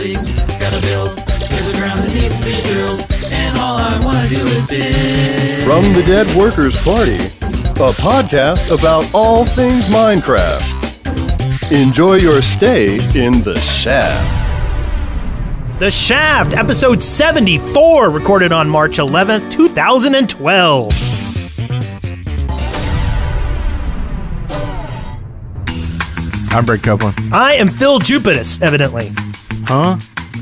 week. Gotta build. There's a ground that needs to be drilled. And all I wanna do is dig. From the Dead Workers Party, a podcast about all things Minecraft. Enjoy your stay in the shaft. The Shaft, episode 74, recorded on March 11th, 2012. I'm Brett Copeland. I am Phil Jupitus, evidently. Huh?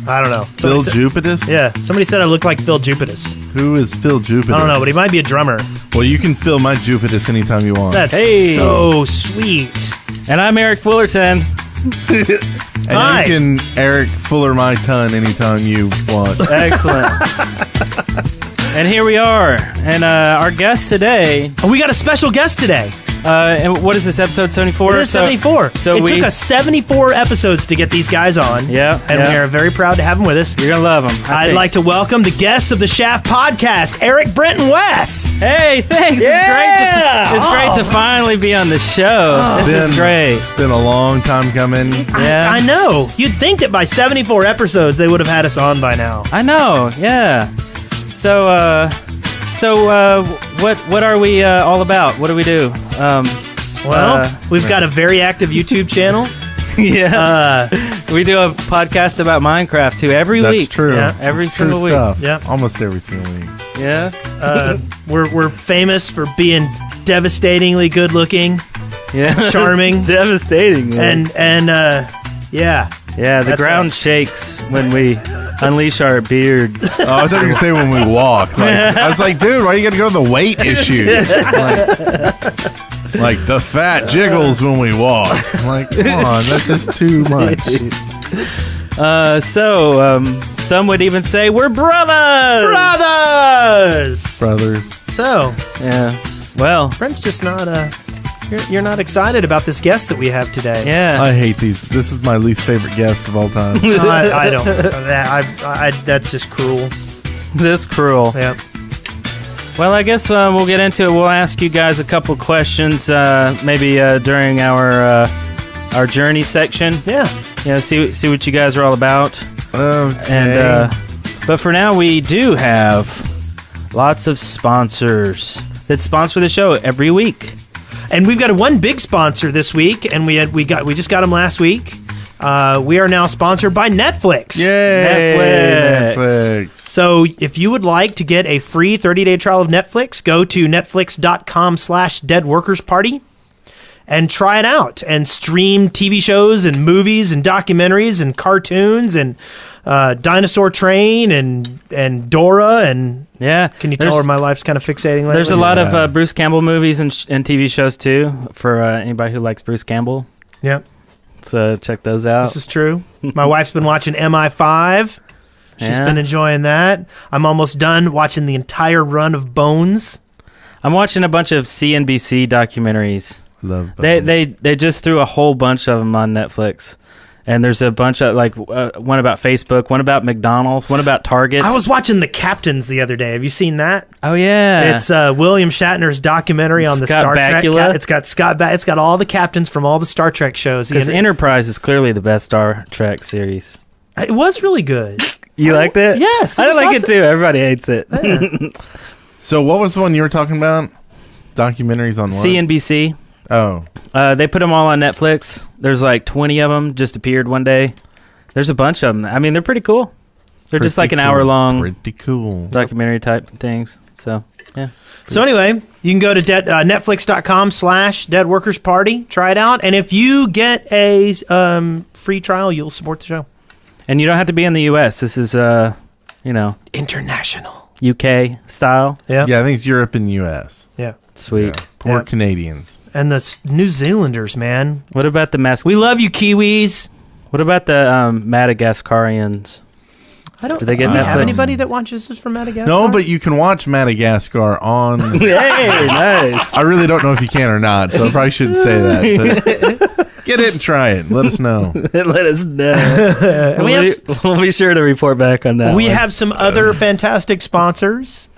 I don't know. Phil Jupitus? Yeah, somebody said I look like Phil Jupitus. Who is Phil Jupitus? I don't know, but he might be a drummer. Well, you can fill my Jupitus anytime you want. That's so sweet. And I'm Eric Fullerton. And Hi. you can Eric Fuller my ton anytime you want. Excellent. And here we are. And our guest today, Oh, we got a special guest today. and what is this, episode 74? It is 74. so it we- took us 74 episodes to get these guys on. Yeah, And yeah. we are very proud to have them with us. You're going to love him. I'd like to welcome the guests of the Shaft podcast, Eric, Brent, and Wes. Hey, thanks. Yeah! It's great to finally be on the show. This is great. It's been a long time coming. Yeah. I know. You'd think that by 74 episodes, they would have had us on by now. I know, yeah. So, what are we all about? What do we do? We've got a very active YouTube channel. Yeah. We do a podcast about Minecraft too every That's week. true. Yeah. Every True single week. stuff. Yep. Almost every single week. Yeah. We're famous for being devastatingly good looking, Yeah. charming, Devastating. Man. and yeah. Yeah, the That's ground us. shakes when we unleash our beards. Oh, I thought you were going to say when we walk. Like, I was like, dude, why you got to go to the weight issues? Like the fat jiggles when we walk. I'm like, come on, that's just too much. Some would even say we're brothers. Brothers. Brothers. So, Yeah. Well, Brent's just not you're not excited about this guest that we have today. yeah. I hate these. This is my least favorite guest of all time. I don't. That's just cruel. This cruel. Yeah. Well, I guess we'll get into it. We'll ask you guys a couple questions, maybe during our journey section. Yeah. You know, see what you guys are all about. Okay. And but for now, we do have lots of sponsors that sponsor the show every week. And we've got one big sponsor this week, and we just got them last week. We are now sponsored by Netflix. Yay! Netflix. So if you would like to get a free 30-day trial of Netflix, go to netflix.com/deadworkersparty and try it out and stream TV shows and movies and documentaries and cartoons and Dinosaur Train and Dora and Yeah. can you tell where my life's kind of fixating lately? There's a lot of Bruce Campbell movies and TV shows too for anybody who likes Bruce Campbell. Yeah, So check those out. this is true. My wife's been watching MI5. She's Yeah. been enjoying that. I'm almost done watching the entire run of Bones. I'm watching a bunch of CNBC documentaries. Love They just threw a whole bunch of them on Netflix. And there's a bunch of, like, one about Facebook, one about McDonald's, one about Target. I was watching The Captains the other day. Have you seen that? Oh, yeah. It's William Shatner's documentary on the Scott Star Bakula. Trek. It's got it's got all the captains from all the Star Trek shows. Because Enterprise is clearly the best Star Trek series. It was really good. You liked it? Yes, I there was like lots it too. Everybody hates it. So what was the one you were talking about? Documentaries on what? CNBC. Oh. They put them all on Netflix. There's like 20 of them just appeared one day. There's a bunch of them. I mean, they're pretty cool. They're just like an hour-long Pretty cool. documentary type things. So, yeah. So anyway, you can go to netflix.com/deadworkersparty. Try it out. And if you get a free trial, you'll support the show. And you don't have to be in the U.S. This is, International. UK style. Yeah. Yeah, I think it's Europe and U.S. Yeah. Sweet. Yeah. Poor Yeah. Canadians. And the New Zealanders, man. What about the We love you, Kiwis. What about the Madagascarians? I don't Do they get do we have Netflix? anybody that watches this from Madagascar? No, but you can watch Madagascar on... Hey, nice. I really don't know if you can or not, so I probably shouldn't say that. But Get it and try it. Let us know. Let us know. We'll be sure to report back on that. We one. have some other fantastic sponsors.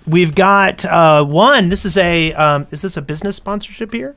We've got one. This is is this a business sponsorship here?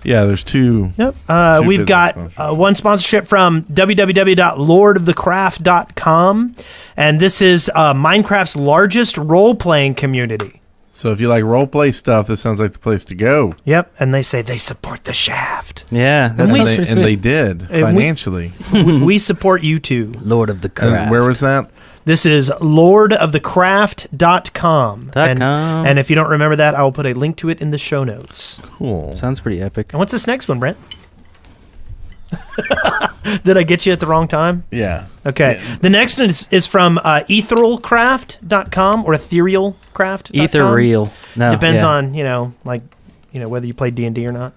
Yeah, there's two. Yep. Two We've business got sponsorships. one sponsorship from www.lordofthecraft.com, and this is Minecraft's largest role-playing community. So if you like role play stuff, this sounds like the place to go. Yep, and they say they support the Shaft. Yeah, And that's we- pretty And they sweet. did we- financially. We support you too. Lord of the And Craft. where was that? This is lordofthecraft.com. .com. And if you don't remember that, I will put a link to it in the show notes. Cool. Sounds pretty epic. And what's this next one, Brent? Did I get you at the wrong time? Yeah. Okay. The next one is from etherealcraft.com or etherealcraft.com. Ethereal. No. Depends yeah. on, whether you play D&D or not.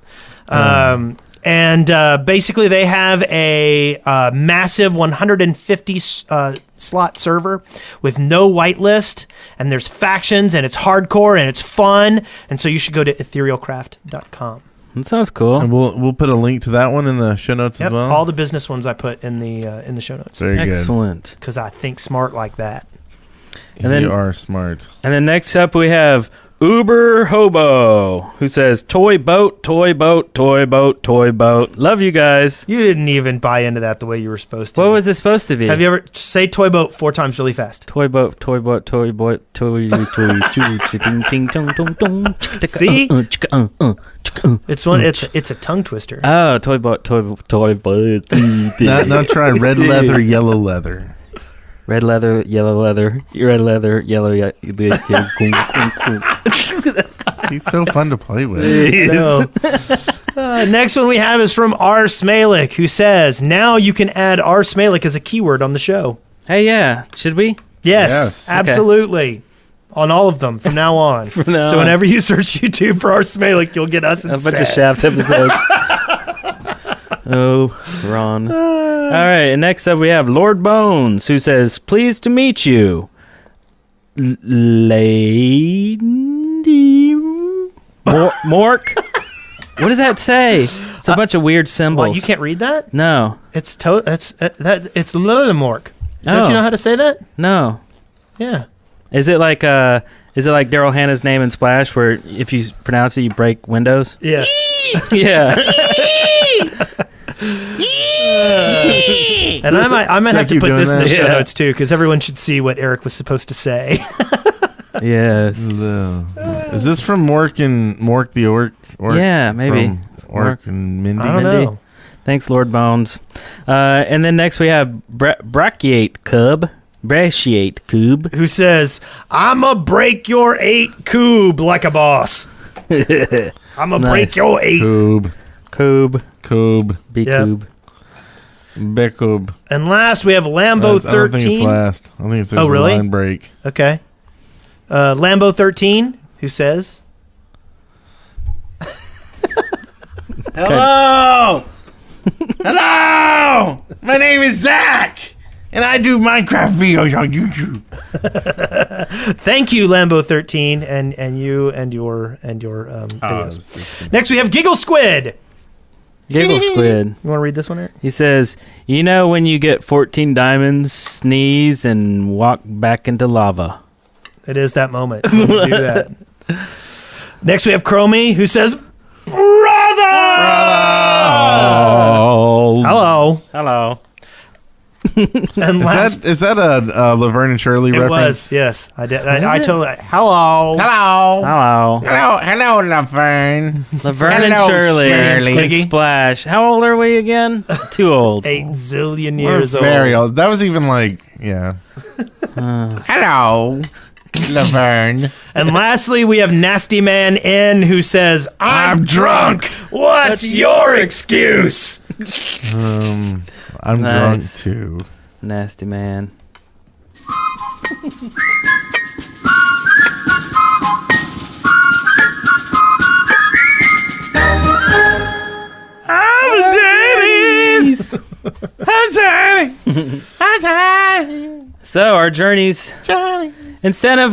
And basically they have a massive 150 slot server with no whitelist, and there's factions, and it's hardcore, and it's fun, and so you should go to etherealcraft.com. That sounds cool. And we'll put a link to that one in the show notes Yep, as well. all the business ones I put in the show notes Very good. Excellent. because I think smart like that. And then- you are smart. And then next up we have Uber Hobo, who says, toy boat, toy boat, toy boat, toy boat. Love you guys. You didn't even buy into that the way you were supposed to. What was it supposed to be? Have you ever say toy boat 4 times really fast? Toy boat, toy boat, toy boat, toy, toy, ting, ting, tong, tong, tong. See? It's one. It's a tongue twister. Oh, toy boat, toy boat. Now try red leather, yellow leather. Red leather, yellow leather, red leather, yellow. He's so fun to play with. No. Next one we have is from R. Smalik, who says, now you can add R. Smalik as a keyword on the show. Hey, yeah. Should we? Yes, Yes. absolutely. On all of them from now on. now so on. whenever you search YouTube for R. Smalik, you'll get us A instead. bunch of Shaft episodes. Oh, Ron. All right, and next up we have Lord Bones, who says, pleased to meet you. Lady... Mork? What does that say? It's a bunch of weird symbols. What, you can't read that? No. It's it's Lillimork. Don't you know how to say that? No. Yeah. Is it like Daryl Hannah's name in Splash, where if you pronounce it, you break windows? Yeah. Yeah. And I might have to keep put doing this in the that? show Yeah. notes too, because everyone should see what Eric was supposed to say. Yes. Is this from Mork the Orc? Yeah, maybe. From Orc and Mindy? I don't Mindy? know. Thanks, Lord Bones. And then next we have Brachiate Cub. Who says, I'ma break your 8 coob like a boss. I'ma Nice. break your 8. Coob. Coob. Be Yep. Coob. Becoob. And last we have Lambo I don't think it's 13. last. I think if there's Oh, really? a line break. Okay. Lambo 13, who says, Hello! Hello! My name is Zach! And I do Minecraft videos on YouTube. thank you, Lambo 13, and you and your videos. Next we have Giggle Squid. Giggle Squid. You want to read this one, Eric? He says, you know when you get 14 diamonds, sneeze, and walk back into lava. It is that moment when you do that. Next we have Chromie, who says, Brother! Oh. Hello. Hello. And last, Is that a Laverne and Shirley it reference? was, yes. I did. I totally, hello. Hello. Hello. Hello, Laverne. Laverne and Hello, Shirley. Shirley. Big Splash. How old are we again? Too old. 8 zillion We're years old. very old. That was even like, yeah. Hello, Laverne. And lastly, we have Nasty Man N, who says, I'm drunk. What's your excuse? I'm Nice. drunk too. Nasty man. So our journeys Instead of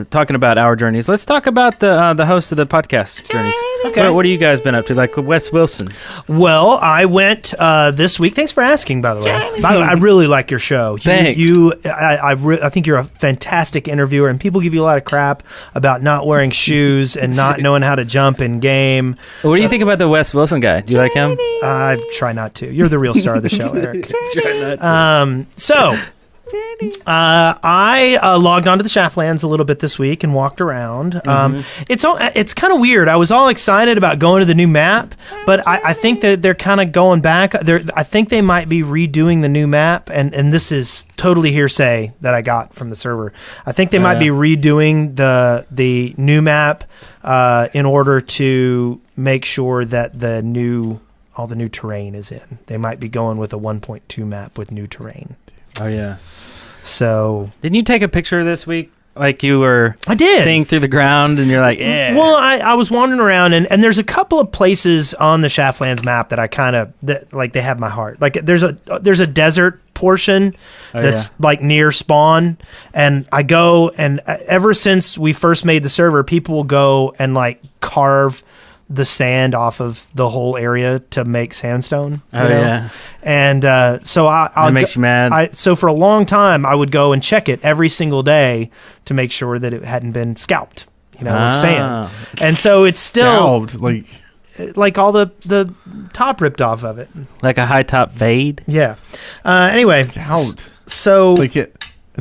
talking about our journeys, let's talk about the host of the podcast journeys. Okay. What have you guys been up to? Like Wes Wilson. Well, I went this week. Thanks for asking, by the way. By the way, I really like your show. Thanks. I think you're a fantastic interviewer, and people give you a lot of crap about not wearing shoes and not knowing how to jump in game. What do you think about the Wes Wilson guy? Do you like him? I try not to. You're the real star of the show, Eric. I logged onto the Shaftlands a little bit this week and walked around. It's kind of weird. I was all excited about going to the new map, but I think that they're kind of going back. I think they might be redoing the new map, and this is totally hearsay that I got from the server. I think they might be redoing the new map in order to make sure that all the new terrain is in. They might be going with a 1.2 map with new terrain. Oh yeah. So Didn't you take a picture this week? Like you were I did. seeing through the ground and you're like, yeah. Well, I was wandering around and there's a couple of places on the Shaftlands map that I kind of like they have my heart. Like there's a desert portion that's like near spawn, and I go and ever since we first made the server, people will go and like carve the sand off of the whole area to make sandstone. Yeah. And so That makes you mad. So for a long time, I would go and check it every single day to make sure that it hadn't been scalped, with sand. And so it's still Scalped, like all the top ripped off of it. Like a high top fade. Yeah. Anyway, scalped. so Is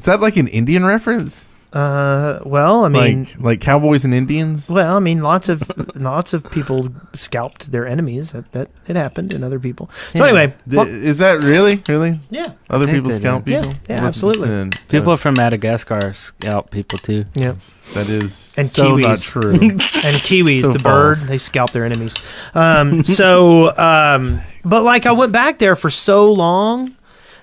that like an Indian reference? well, I mean, like cowboys and Indians. well, I mean, lots of people scalped their enemies. That it happened in other people. So anyway, Is that really? yeah, Other I think people they scalp do. Yeah, people? yeah, Well, absolutely. then, People from Madagascar scalp people too. yeah. that is And so kiwis. not true. And kiwis, So the bird, false. they scalp their enemies. But like I went back there for so long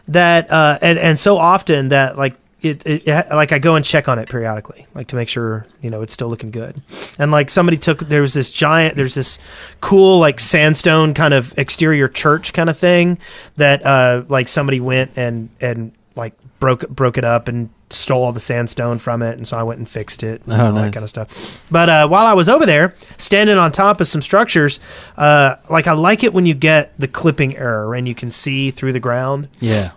that and so often that like it like I go and check on it periodically, like to make sure it's still looking good. And like somebody there's this cool like sandstone kind of exterior church kind of thing that like somebody went and like broke it up and stole all the sandstone from it, and so I went and fixed it and all nice. that kind of stuff. But while I was over there standing on top of some structures, like I like it when you get the clipping error and you can see through the ground,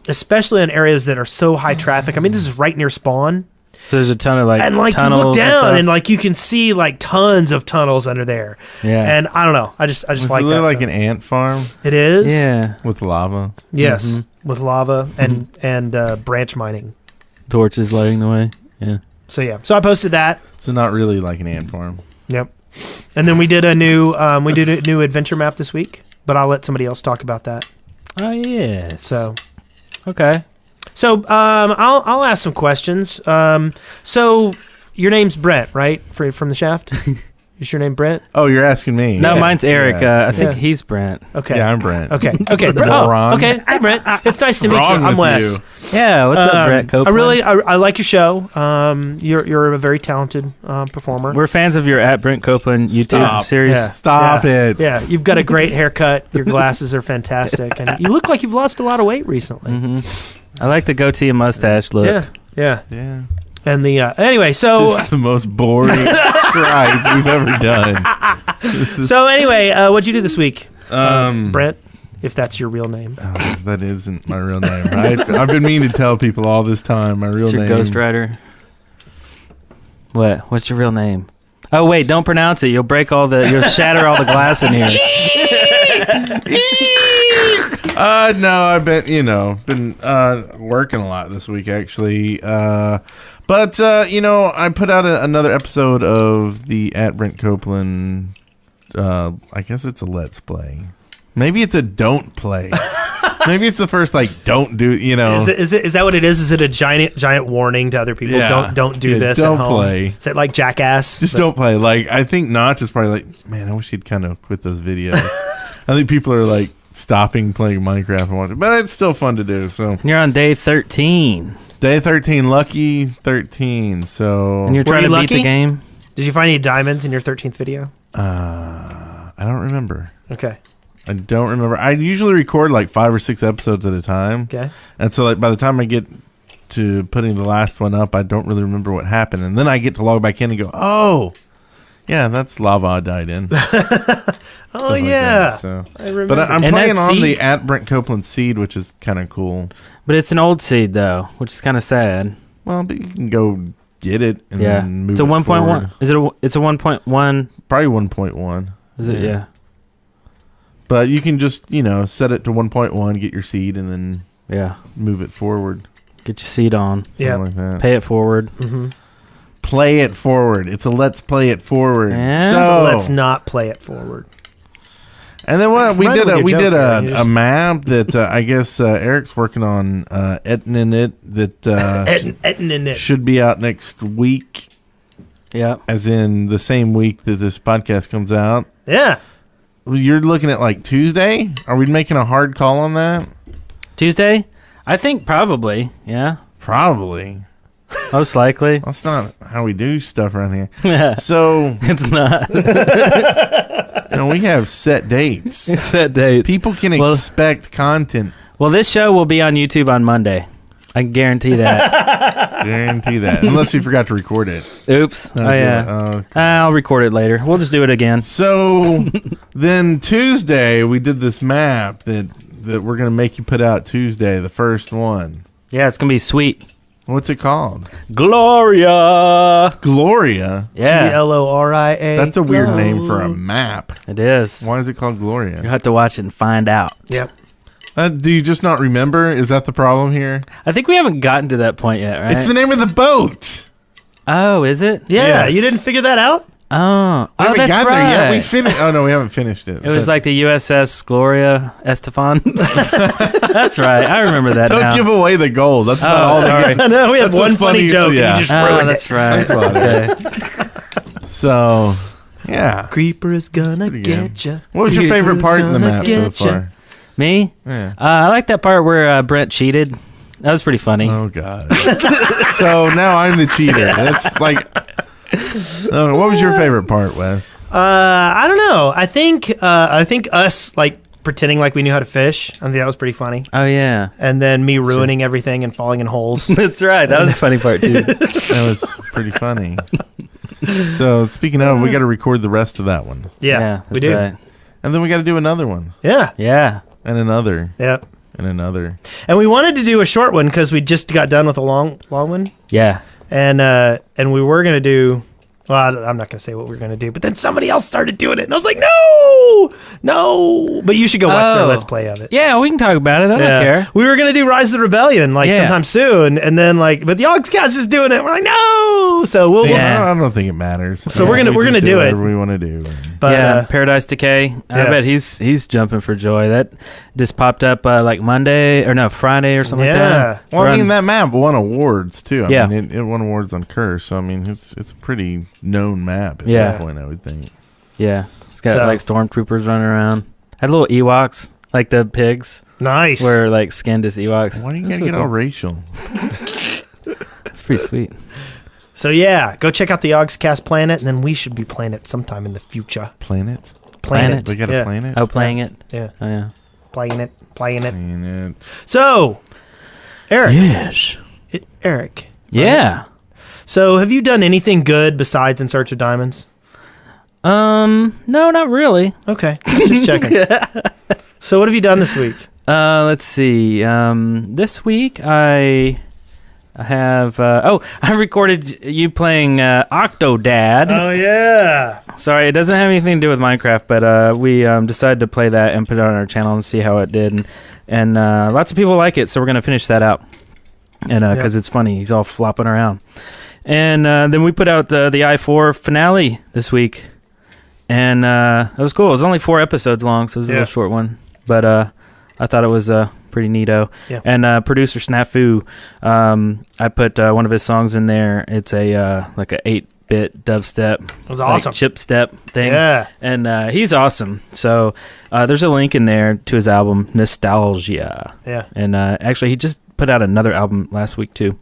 especially in areas that are so high traffic. I mean, this is right near spawn, So there's a ton of and like you tunnels look down stuff. and like you can see like tons of tunnels under there. Yeah. And I don't know, I just Does like it that. look like so. an ant farm It is, Yeah. with lava? yes, with lava and branch mining. Torches lighting the way. Yeah. So yeah, so I posted that. So not really like an ant farm. Yep. And then we did a new adventure map this week, but I'll let somebody else talk about that. Oh yes. So Okay. I'll ask some questions. So your name's Brent, right? From the Shaft. Is your name Brent? Oh, you're asking me? No, Yeah. mine's Eric. Yeah. I think Yeah. he's Brent. Okay. Yeah, I'm Brent. Okay. Brent. Moron. Okay. Hey, Brent. It's nice to meet Wrong you. I'm with Wes. you? Yeah. What's up, Brett Copeland? I like your show. You're a very talented performer. We're fans of your at Brent Copeland YouTube Stop. series. Yeah. Stop it. Yeah, you've got a great haircut. Your glasses are fantastic, and you look like you've lost a lot of weight recently. I like the goatee and mustache look. Yeah. Yeah. And the anyway, so This is the most boring stripe we've ever done. what'd you do this week, Brent? If that's your real name. Oh, that isn't my real name. I've been meaning to tell people all this time my real What's your name. Ghost Rider? What? What's your real name? Oh wait, don't pronounce it. You'll shatter all the glass in here. No, I've been working a lot this week actually. But I put out another episode of the at Brent Copeland. I guess it's a let's play. Maybe it's a don't play. Maybe it's the first don't do. Is that what it is? Is it a giant warning to other people? Yeah. Don't do Yeah, this. don't at home? play. Is it like Jackass? Just don't play. I think Notch is probably like, man, I wish he'd kind of quit those videos. I think people are like stopping playing Minecraft and watching, but it's still fun to do. So You're on day 13, day 13, lucky 13. So and you're Were trying you to beat the lucky? game. Did you find any diamonds in your 13th video? I don't remember. Okay. I don't remember. I usually record 5 or 6 episodes at a time. Okay. And so by the time I get to putting the last one up, I don't really remember what happened, and then I get to log back in and go, oh, yeah, that's lava I died in. Oh yeah, So. I remember. But I'm And playing that on the seed- at Brent Copeland seed, which is kind of cool. But it's an old seed though, which is kind of sad. Well, but you can go get it and Yeah, then move it's a it 1.1. forward. Is it? It's a 1.1. Probably 1.1. Is it? Yeah. But you can just, set it to 1.1, get your seed, and then Yeah. move it forward. Get your seed on. yeah. Something like that. Pay it forward. Mm-hmm. Play it forward. It's a let's play it forward. Yeah. So let's not play it forward. And then what we Right did with your we joke did there, you a just- map that I guess Eric's working on editing it that should be out next week, Yeah. as in the same week that this podcast comes out. Yeah. You're looking at like Tuesday? Are we making a hard call on that? Tuesday? I think probably. Yeah. Probably. Most likely. That's not how we do stuff around here. Yeah. So, It's not. we have set dates. It's that date. People can Well- expect content. Well, this show will be on YouTube on Monday. I can guarantee that. Guarantee that. Unless you forgot to record it. Oops. Oh, yeah. Okay. I'll record it later. We'll just do it again. So then Tuesday we did this map that we're gonna make you put out Tuesday, the first one. Yeah, it's going to be sweet. What's it called? Gloria. Gloria. Yeah, Gloria. That's a weird name for a map. it is. Why is it called You Gloria? have to watch it and find out. Yep. Do you just not remember? Is that the problem here? I think we haven't gotten to that point yet, right? It's the name of the boat. Oh, is it? Yeah, Yes. you didn't figure that out? Oh, We haven't that's got right. there yet. We finished. Oh no, we haven't finished it. It was like the USS Gloria Estefan. That's right. I remember that Don't now. give away the gold. That's not Oh, all. sorry. I know, we had That's one the funny funniest- joke yeah. and you just Oh, ruined that's it. right. Okay. So, yeah. Creeper is gonna pretty good. get you. What was your favorite part in the gonna map so get ya. far? Me? Yeah. I like that part where Brent cheated. That was pretty funny. Oh God. So now I'm the cheater. That's like. What was your favorite part, Wes? I don't know. I think us like pretending like we knew how to fish. I think that was pretty funny. Oh, yeah. And then me ruining everything and falling in holes. That's right. That was a funny part, too. That was pretty funny. So speaking of, we got to record the rest of that one, Yeah, we that's do. right. and then we got to do another one, Yeah, Yeah. and another, yeah. and another. And we wanted to do a short one because we just got done with a long one, Yeah. and we were gonna do. Well, I'm not gonna say what we were gonna do, but then somebody else started doing it, and I was like, no. But you should go watch their Oh. Let's Play of it. Yeah, we can talk about it. I don't care. We were gonna do Rise of the Rebellion Yeah. sometime soon, and then but the Ogscast is doing it. We're like, no. So we'll. Yeah. I don't think it matters. So we're gonna- We we're just gonna do it. whatever we want to do. But Yeah, Paradise Decay. I yeah. bet he's jumping for joy. That just popped up like Friday or something like Yeah. that. Well, I Run- mean that map won awards too. I Yeah. mean, it won awards on Curse. So I mean, it's a pretty known map at Yeah. this point, I would think. Yeah, it's got So- like stormtroopers running around. Had little Ewoks, like the pigs, nice. were like skinned as Ewoks. Why do you That's gotta get really all cool. racial? It's pretty sweet. So yeah, go check out the Ogscast Planet, and then we should be playing it sometime in the future. Planet? Planet. We got a Yeah. planet? Oh, playing it. Yeah, Oh yeah. playing it. Planet. So, Eric, Yes. Eric. Yeah. So, have you done anything good besides In Search of Diamonds? No, not really. Okay, just checking. So, what have you done this week? Let's see. This week I have. I recorded you playing Octodad. Oh yeah. Sorry, it doesn't have anything to do with Minecraft, but we decided to play that and put it on our channel and see how it did, and lots of people like it, so we're gonna finish that out, and because it's funny, he's all flopping around, and then we put out the I4 finale this week, and it was cool. It was only 4 episodes long, so it was a Yeah. little short one, but I thought it was pretty neato. Yeah. And producer Snafu, I put one of his songs in there. It's a like a 8-bit dubstep. It was awesome. Like chip step thing. Yeah. And he's awesome. So there's a link in there to his album Nostalgia. Yeah. And actually, he just put out another album last week too.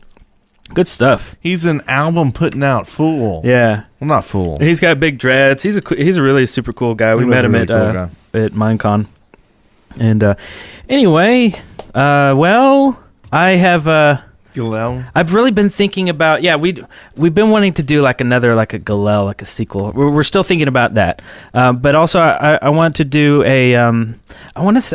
Good stuff. He's an album putting out fool. Yeah. Well, not fool. He's got big dreads. He's a really super cool guy. We He was met a him really at cool guy. at Minecon. And anyway, well, I have Galel. I've really been thinking about we've been wanting to do like another like a Galel, like a sequel. We're still thinking about that, but also I want to do I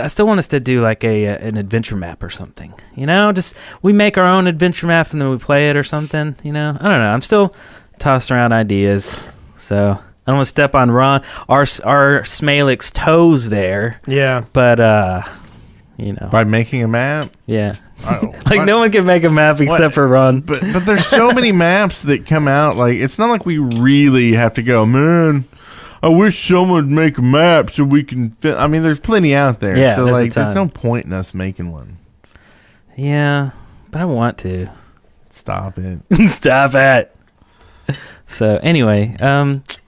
still want us to do like an adventure map or something. You know, just we make our own adventure map and then we play it or something. You know, I don't know. I'm still tossing around ideas, so I don't want to step on our Smalik's toes there. Yeah, but you know, By making a map? yeah. Like No one can make a map except for Ron. But there's so many maps that come out. Like, it's not like we really have to go, man, I wish someone would make a map so we can fit. I mean, there's plenty out there. Yeah, so, there's a like, there's ton. no point in us making one. Yeah, but I want to. Stop it. Stop it. So anyway,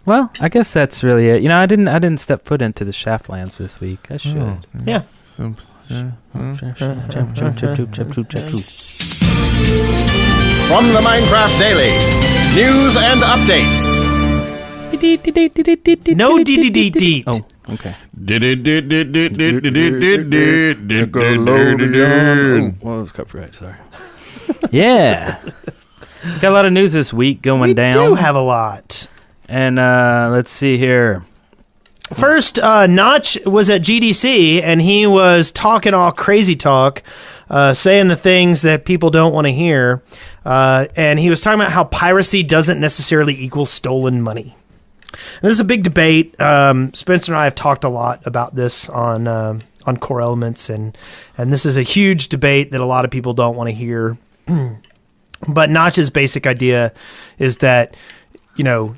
well, I guess that's really it. You know, I didn't step foot into the Shaftlands this week. I should. Oh, yeah. so, From the Minecraft Daily, news and updates. No DDD. Oh, okay. Well, it was copyright. Sorry. Yeah. Got a lot of news this week going We down. do have a lot. And let's see here. First, Notch was at GDC, and he was talking all crazy talk, saying the things that people don't want to hear. And he was talking about how piracy doesn't necessarily equal stolen money. And this is a big debate. Spencer and I have talked a lot about this on Core Elements, and this is a huge debate that a lot of people don't want to hear. But Notch's basic idea is that, you know,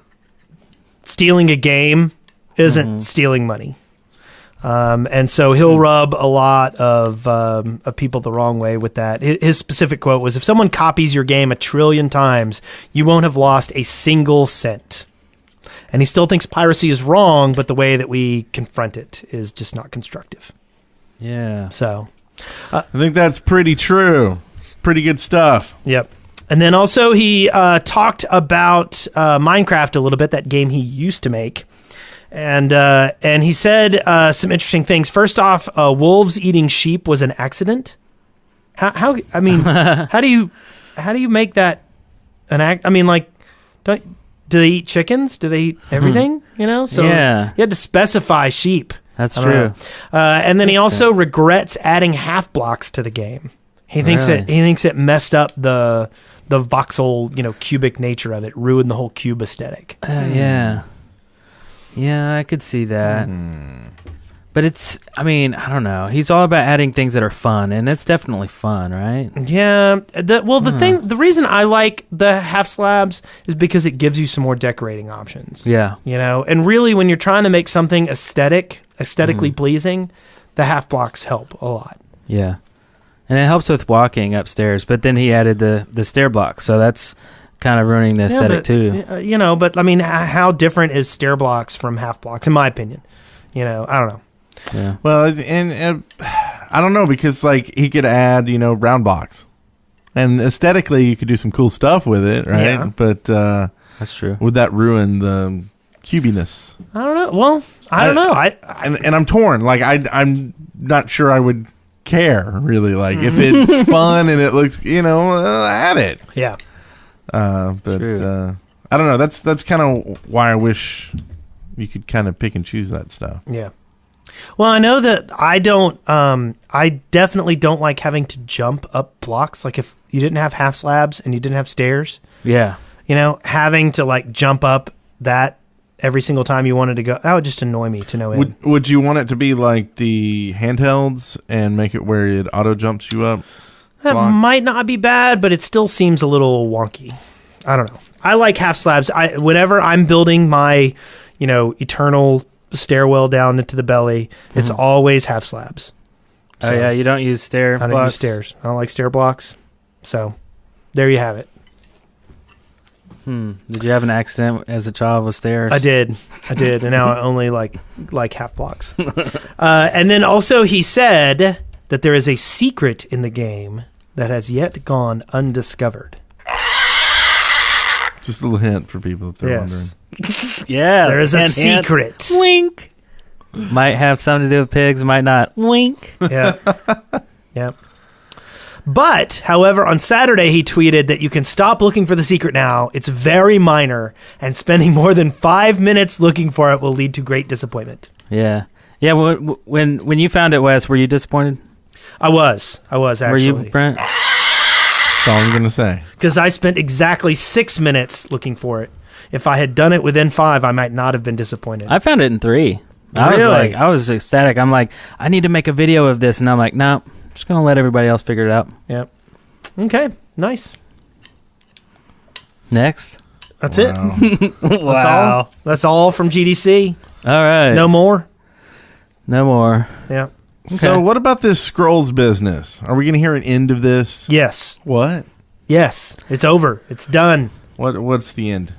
stealing a game isn't stealing money. And so he'll rub a lot of people the wrong way with that. His specific quote was, if someone copies your game 1 trillion times, you won't have lost a single cent. And he still thinks piracy is wrong, but the way that we confront it is just not constructive. Yeah. So, I think that's pretty true. Pretty good stuff. yep. And then also he talked about Minecraft a little bit, that game he used to make. And he said some interesting things. First off, wolves eating sheep was an accident. How I mean, how do you make that an act? I mean, like, do they eat chickens? Do they eat everything? You know, so Yeah. you had to specify sheep. That's I don't true. know. And then he Makes also sense. regrets adding half blocks to the game. He thinks Really? it messed up the voxel, you know, cubic nature of it, ruined the whole cube aesthetic. Yeah. Yeah, I could see that. But it's, I mean, I don't know. He's all about adding things that are fun, and it's definitely fun, right? Yeah. The reason I like the half slabs is because it gives you some more decorating options. Yeah. You know, and really when you're trying to make something aesthetically pleasing, the half blocks help a lot. Yeah. And it helps with walking upstairs, but then he added the stair blocks, so that's kind of ruining the aesthetic but, too. You know, but I mean, how different is stair blocks from half blocks, in my opinion? You know, I don't know. Yeah. Well, and I don't know, because, like, he could add, you know, round blocks. And aesthetically, you could do some cool stuff with it, right? Yeah. But That's true. would that ruin the cubiness? I don't know. Well, I don't know. And I'm torn. Like, I'm not sure I would care, really. Like, if it's fun and it looks, you know, add it. Yeah. But True. I don't know. That's kind of why I wish you could kind of pick and choose that stuff. Yeah. Well, I know that I don't. I definitely don't like having to jump up blocks. Like if you didn't have half slabs and you didn't have stairs, Yeah. you know, having to like jump up that every single time you wanted to go, that would just annoy me to no end. Would you want it to be like the handhelds and make it where it auto jumps you up? That block? might not be bad, but it still seems a little wonky. I don't know. I like half slabs. Whenever I'm building my, you know, eternal stairwell down into the belly, it's always half slabs. Oh yeah, you don't use stair I don't blocks? use stairs. I don't like stair blocks. So there you have it. Did you have an accident as a child with stairs? I did, and now I only like half blocks. And then also he said that there is a secret in the game that has yet gone undiscovered. Just a little hint for people if they're wondering. Yes, Yeah. there is a hint, hint. secret. Wink. Might have something to do with pigs, might not. Wink. Yeah, yeah. But, however, on Saturday he tweeted that you can stop looking for the secret now. It's very minor, and spending more than 5 minutes looking for it will lead to great disappointment. Yeah. Yeah, when you found it, Wes, were you disappointed? I was actually. Were you, Brent? That's all I'm going to say. Because I spent exactly 6 minutes looking for it. If I had done it within 5, I might not have been disappointed. I found it in 3. I was ecstatic. I'm like, I need to make a video of this, and I'm like, no, I'm just gonna let everybody else figure it out. Yep. Okay. Nice. Next. That's it. Wow. That's all from GDC. All right. No more. No more. Yeah. So what about this Scrolls business? Are we going to hear an end of this? Yes. What? Yes. It's over. It's done. What's the end?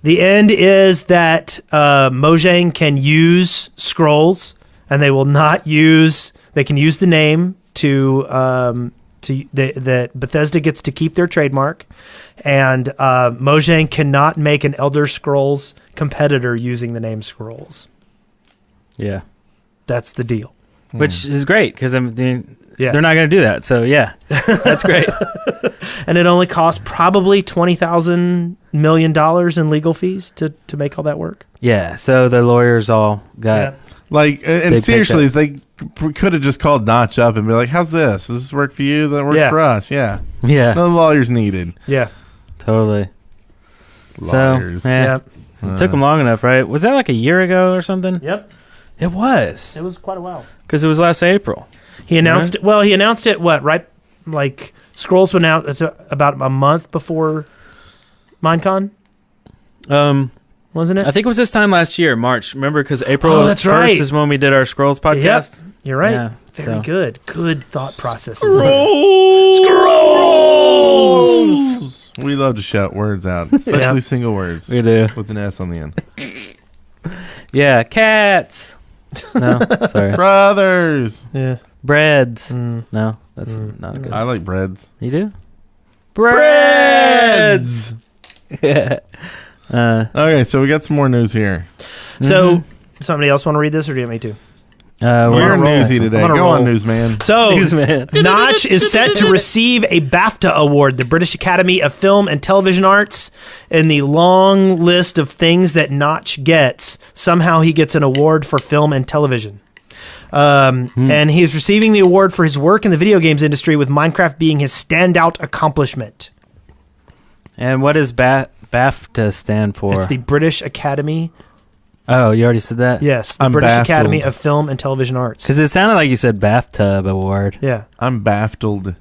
The end is that Mojang can use Scrolls, and they will not use. They can use the name that Bethesda gets to keep their trademark, and Mojang cannot make an Elder Scrolls competitor using the name Scrolls. Yeah. That's the deal. Which is great because Yeah. they're not going to do that. So yeah, that's great. And it only costs probably $20,000 million in legal fees to make all that work. Yeah. So the lawyers all got. Like, and Big seriously, paycheck. they could have just called Notch up and be like, "How's this? Does this work for you? That works Yeah. for us." Yeah. Yeah. No lawyers needed. Yeah. Totally. Lawyers. So yeah, Yep. it took them long enough, right? Was that like a year ago or something? Yep. It was It was quite a while. because it was last April. He announced it. Well, he announced it. What? Right? Like Scrolls went out about a month before Minecon, wasn't it? I think it was this time last year, March. Remember, because April Oh, that's 1st right. is when we did our Scrolls podcast. Yep. You're right. Yeah, Very so. good. Good thought processes. Scrolls. We love to shout words out, especially Yeah. single words We do. with an S on the end. Yeah, cats. No, sorry. Brothers. Yeah. Breads. Mm. No, that's not good. I like breads. You do? Breads. Yeah. Okay, so we got some more news here. So, somebody else want to read this, or do you want me to? We're on a roll. newsy today. I'm on a Go on, roll. newsman. So, Newsman. Notch is set to receive a BAFTA award, the British Academy of Film and Television Arts. In the long list of things that Notch gets, somehow he gets an award for film and television. And he's receiving the award for his work in the video games industry, with Minecraft being his standout accomplishment. And what does BAFTA stand for? It's the British Academy. Oh, you already said that? Yes, the I'm British baffled. Academy of Film and Television Arts. Because it sounded like you said bathtub award. Yeah. I'm baffled.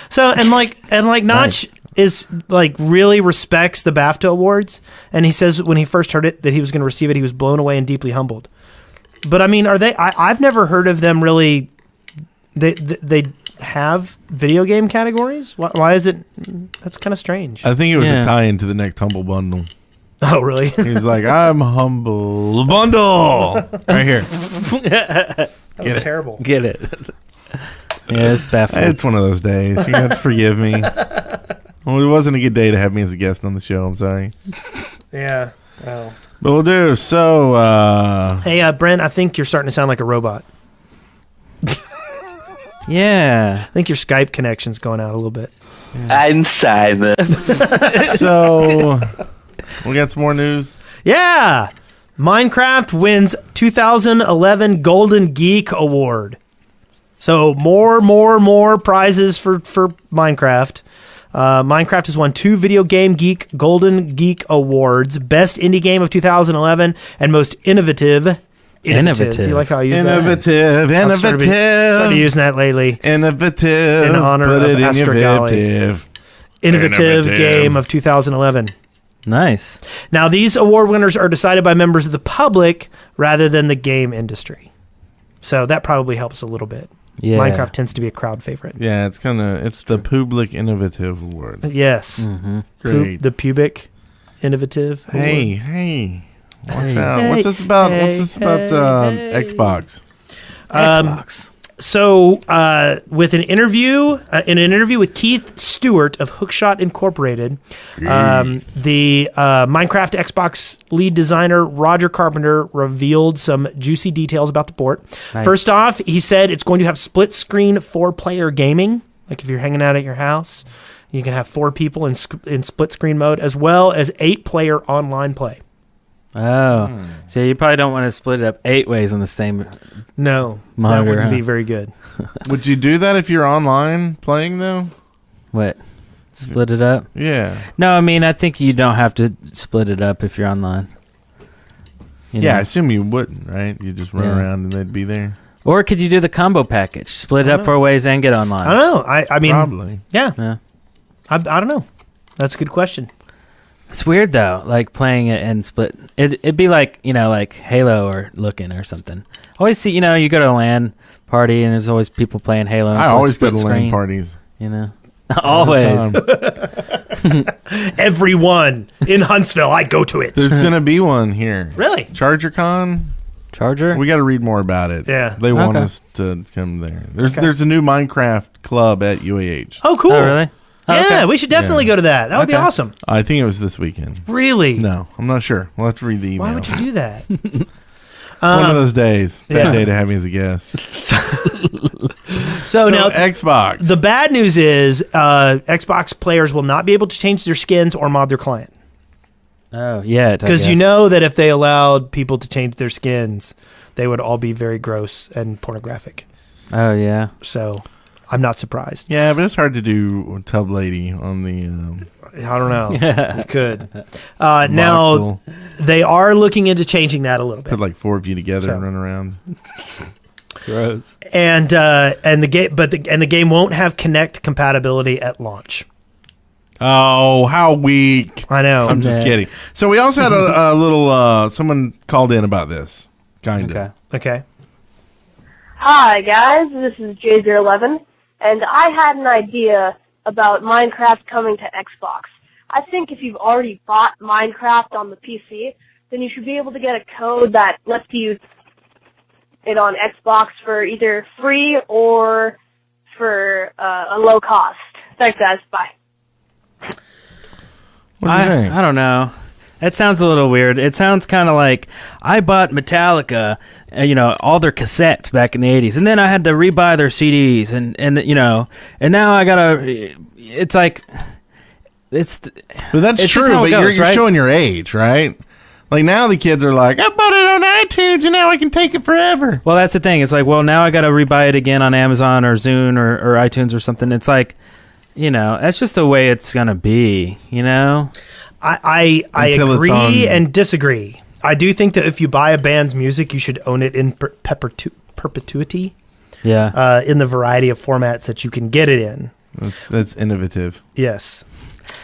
So and like Notch is like really respects the BAFTA awards, and he says when he first heard it that he was going to receive it, he was blown away and deeply humbled. But I mean, are they? I've never heard of them really. They have video game categories. Why is it? That's kind of strange. I think it was Yeah. a tie-in to the next Humble Bundle. Oh, really? He's like, I'm Humble Bundle. Right here. That was terrible. Get it. Yeah, it's baffled. It's one of those days. You have to forgive me. Well, it wasn't a good day to have me as a guest on the show. I'm sorry. Yeah. Oh. But we'll do. So, Hey, Brent, I think you're starting to sound like a robot. Yeah. I think your Skype connection's going out a little bit. I'm Simon. so we got some more news. Yeah. Minecraft wins 2011 Golden Geek Award. So more prizes for Minecraft. Minecraft has won 2 Video Game Geek Golden Geek Awards: Best Indie Game of 2011 and Most Innovative. Innovative. Do you like how I use Innovative. that? I've started using that lately. Innovative. In honor Put of it in Astro your Galley. Viv. Innovative Innovative. Game of 2011. Nice. Now, these award winners are decided by members of the public rather than the game industry. So that probably helps a little bit. Yeah. Minecraft tends to be a crowd favorite. Yeah, it's the Public Innovative Award. Yes. Mm-hmm. Great. The pubic innovative. award. Hey. Watch out. Hey, What's this about? hey, Xbox? Xbox. So, with an interview, with Keith Stewart of Hookshot Incorporated, the Minecraft Xbox lead designer Roger Carpenter revealed some juicy details about the port. Nice. First off, he said it's going to have split screen 4-player gaming. Like if you're hanging out at your house, you can have 4 people in split screen mode, as well as 8-player online play. Oh, so you probably don't want to split it up 8 ways on the same. No, Monitor, that wouldn't huh? be very good. Would you do that if you're online playing though? What? Split it up? Yeah. No, I mean I think you don't have to split it up if you're online. You Yeah, I know? assume you wouldn't, right? You just run Yeah. around and they'd be there. Or could you do the combo package? Split it up 4 ways and get online. I don't know. I mean, Probably. yeah. Yeah. I don't know. That's a good question. It's weird though, like playing it and split. It'd be like, you know, like Halo or Looking or something. Always see, you know, you go to a LAN party and there's always people playing Halo. And I it's always go to split LAN screen, parties. You know, always. Everyone in Huntsville, I go to it. There's going to be one here. Really? ChargerCon? Charger. We got to read more about it. Yeah. They want Okay. us to come there. There's a new Minecraft club at UAH. Oh, cool. Oh, really? Oh, Yeah, okay. we should definitely go to that. That would be Okay. awesome. I think it was this weekend. Really? No, I'm not sure. We'll have to read the email. Why would you do that? It's one of those days. Bad yeah. day to have me as a guest. So now, Xbox. the bad news is Xbox players will not be able to change their skins or mod their client. Oh, yeah. Because you know that if they allowed people to change their skins, they would all be very gross and pornographic. Oh, yeah. So I'm not surprised. yeah, but it's hard to do Tub Lady on the I don't know. You could. Now, voxel. they are looking into changing that a little bit. Put like 4 of you together So. and run around. Gross. And the game won't have Kinect compatibility at launch. Oh, how weak. I know. I'm just Yeah. kidding. So we also had a little, someone called in about this. Kind of. Okay. Okay. Hi guys, this is J011, and I had an idea about Minecraft coming to Xbox. I think if you've already bought Minecraft on the PC, then you should be able to get a code that lets you it on Xbox for either free or for a low cost. Thanks guys, bye. What do you think? I don't know. That sounds a little weird. It sounds kind of like I bought Metallica, you know, all their cassettes back in the 80s, and then I had to rebuy their CDs, and you know, and now I gotta. It's like, it's. But that's It's just true, how but it you're goes, right? showing your age, right? Like now the kids are like, I bought it on iTunes and now I can take it forever. Well, that's the thing. It's like, well, now I gotta rebuy it again on Amazon or Zune or iTunes or something. It's like, you know, that's just the way it's gonna be, you know. I Until it's agree on- and disagree. I do think that if you buy a band's music, you should own it in perpetuity Yeah. in the variety of formats that you can get it in. That's innovative. Yes.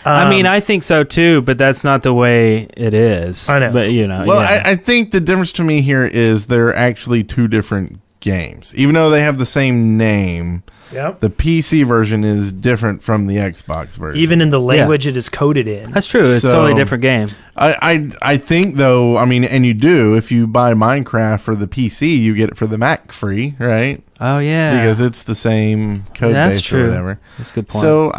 I mean, I think so too, but that's not the way it is. I know. But you know, Well, yeah. I think the difference to me here is they're actually 2 different games. Even though they have the same name, Yep. the PC version is different from the Xbox version. Even in the language it is coded in. That's true. It's So- a totally different game. I think though, I mean, and you do, if you buy Minecraft for the PC, you get it for the Mac free, right? Oh yeah, Because it's the same code That's base true. or whatever. that's a good point. So,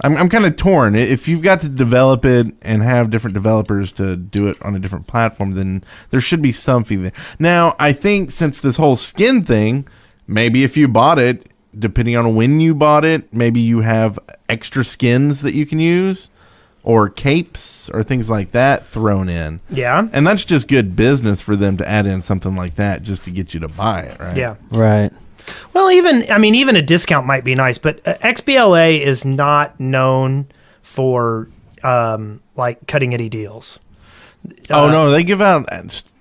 I'm kind of torn. If you've got to develop it and have different developers to do it on a different platform, then there should be something there. Now, I think since this whole skin thing, maybe if you bought it, depending on when you bought it, maybe you have extra skins that you can use or capes or things like that thrown in. Yeah. And that's just good business for them to add in something like that just to get you to buy it, right? Yeah. right. Well, even a discount might be nice, but XBLA is not known for like cutting eddy deals. Oh, no, they give out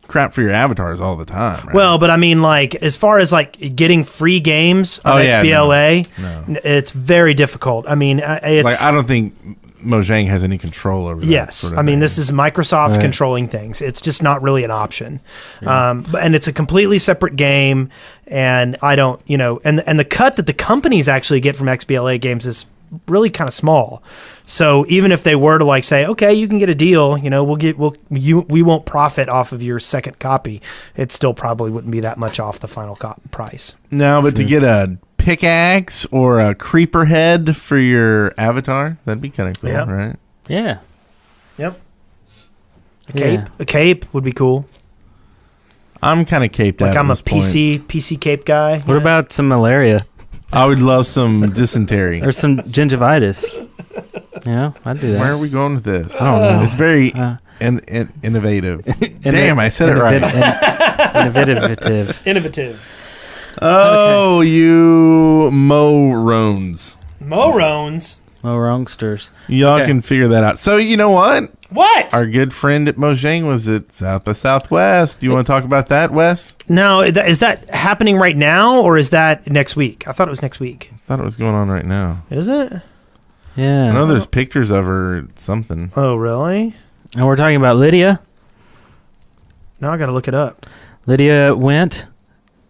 crap for your avatars all the time, right? Well, but I mean, like as far as like getting free games on Oh, yeah, XBLA, no. it's very difficult. I mean, it's like I don't think Mojang has any control over that. yes. sort of I mean, thing. this is Microsoft Right. controlling things. It's just not really an option, and it's a completely separate game. And I don't, and the cut that the companies actually get from XBLA games is really kind of small. So even if they were to like say, okay, you can get a deal, we won't profit off of your second copy. It still probably wouldn't be that much off the final price. No, but to get a pickaxe or a creeper head for your avatar, that'd be kind of cool, Yeah. right? Yeah. Yep. Yeah. A cape would be cool. I'm kind of caped out. Like at I'm a this point. PC cape guy. What about some malaria? I would love some dysentery. Or some gingivitis. Yeah, I'd do that. Where are we going with this? I don't know. It's very innovative. Damn, I said it right. Innovative. Oh, you Mo-rones. Mo-rones. Mo-wrongsters. Y'all can figure that out. So, you know what? What? Our good friend at Mojang was at South by Southwest. Do you want to talk about that, Wes? Now, is that happening right now, or is that next week? I thought it was next week. I thought it was going on right now. Is it? Yeah. I know there's pictures of her at something. Oh, really? And we're talking about Lydia. Now I got to look it up. Lydia went,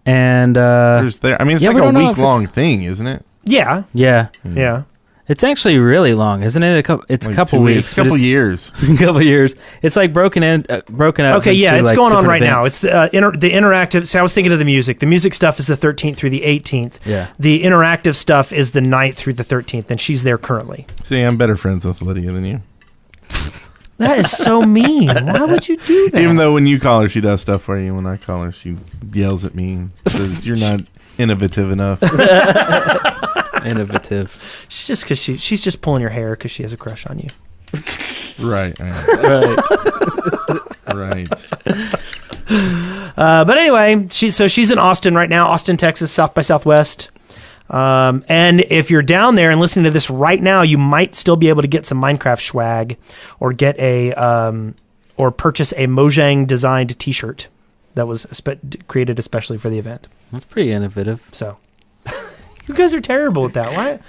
and There's there. I mean, it's yeah, like we a don't know if week-long thing, isn't it? Yeah. yeah, Yeah. it's actually really long, isn't it? It's Like a couple 2 weeks, It's a couple years. a couple years. It's like broken up. Okay, yeah, into, it's like, going on different right now. events. It's the interactive. So I was thinking of the music. The music stuff is the 13th through the 18th. Yeah. The interactive stuff is the 9th through the 13th, and she's there currently. See, I'm better friends with Lydia than you. That is so mean. Why would you do that? Even though when you call her, she does stuff for you. When I call her, she yells at me and says, "You're not innovative enough." Innovative. She's just because she's just pulling your hair because she has a crush on you. Right. Right. Right. But anyway, she's in Austin right now, Austin, Texas, South by Southwest. And if you're down there and listening to this right now, you might still be able to get some Minecraft swag, or get or purchase a Mojang designed T-shirt that was created especially for the event. That's pretty innovative. So, you guys are terrible at that. Why?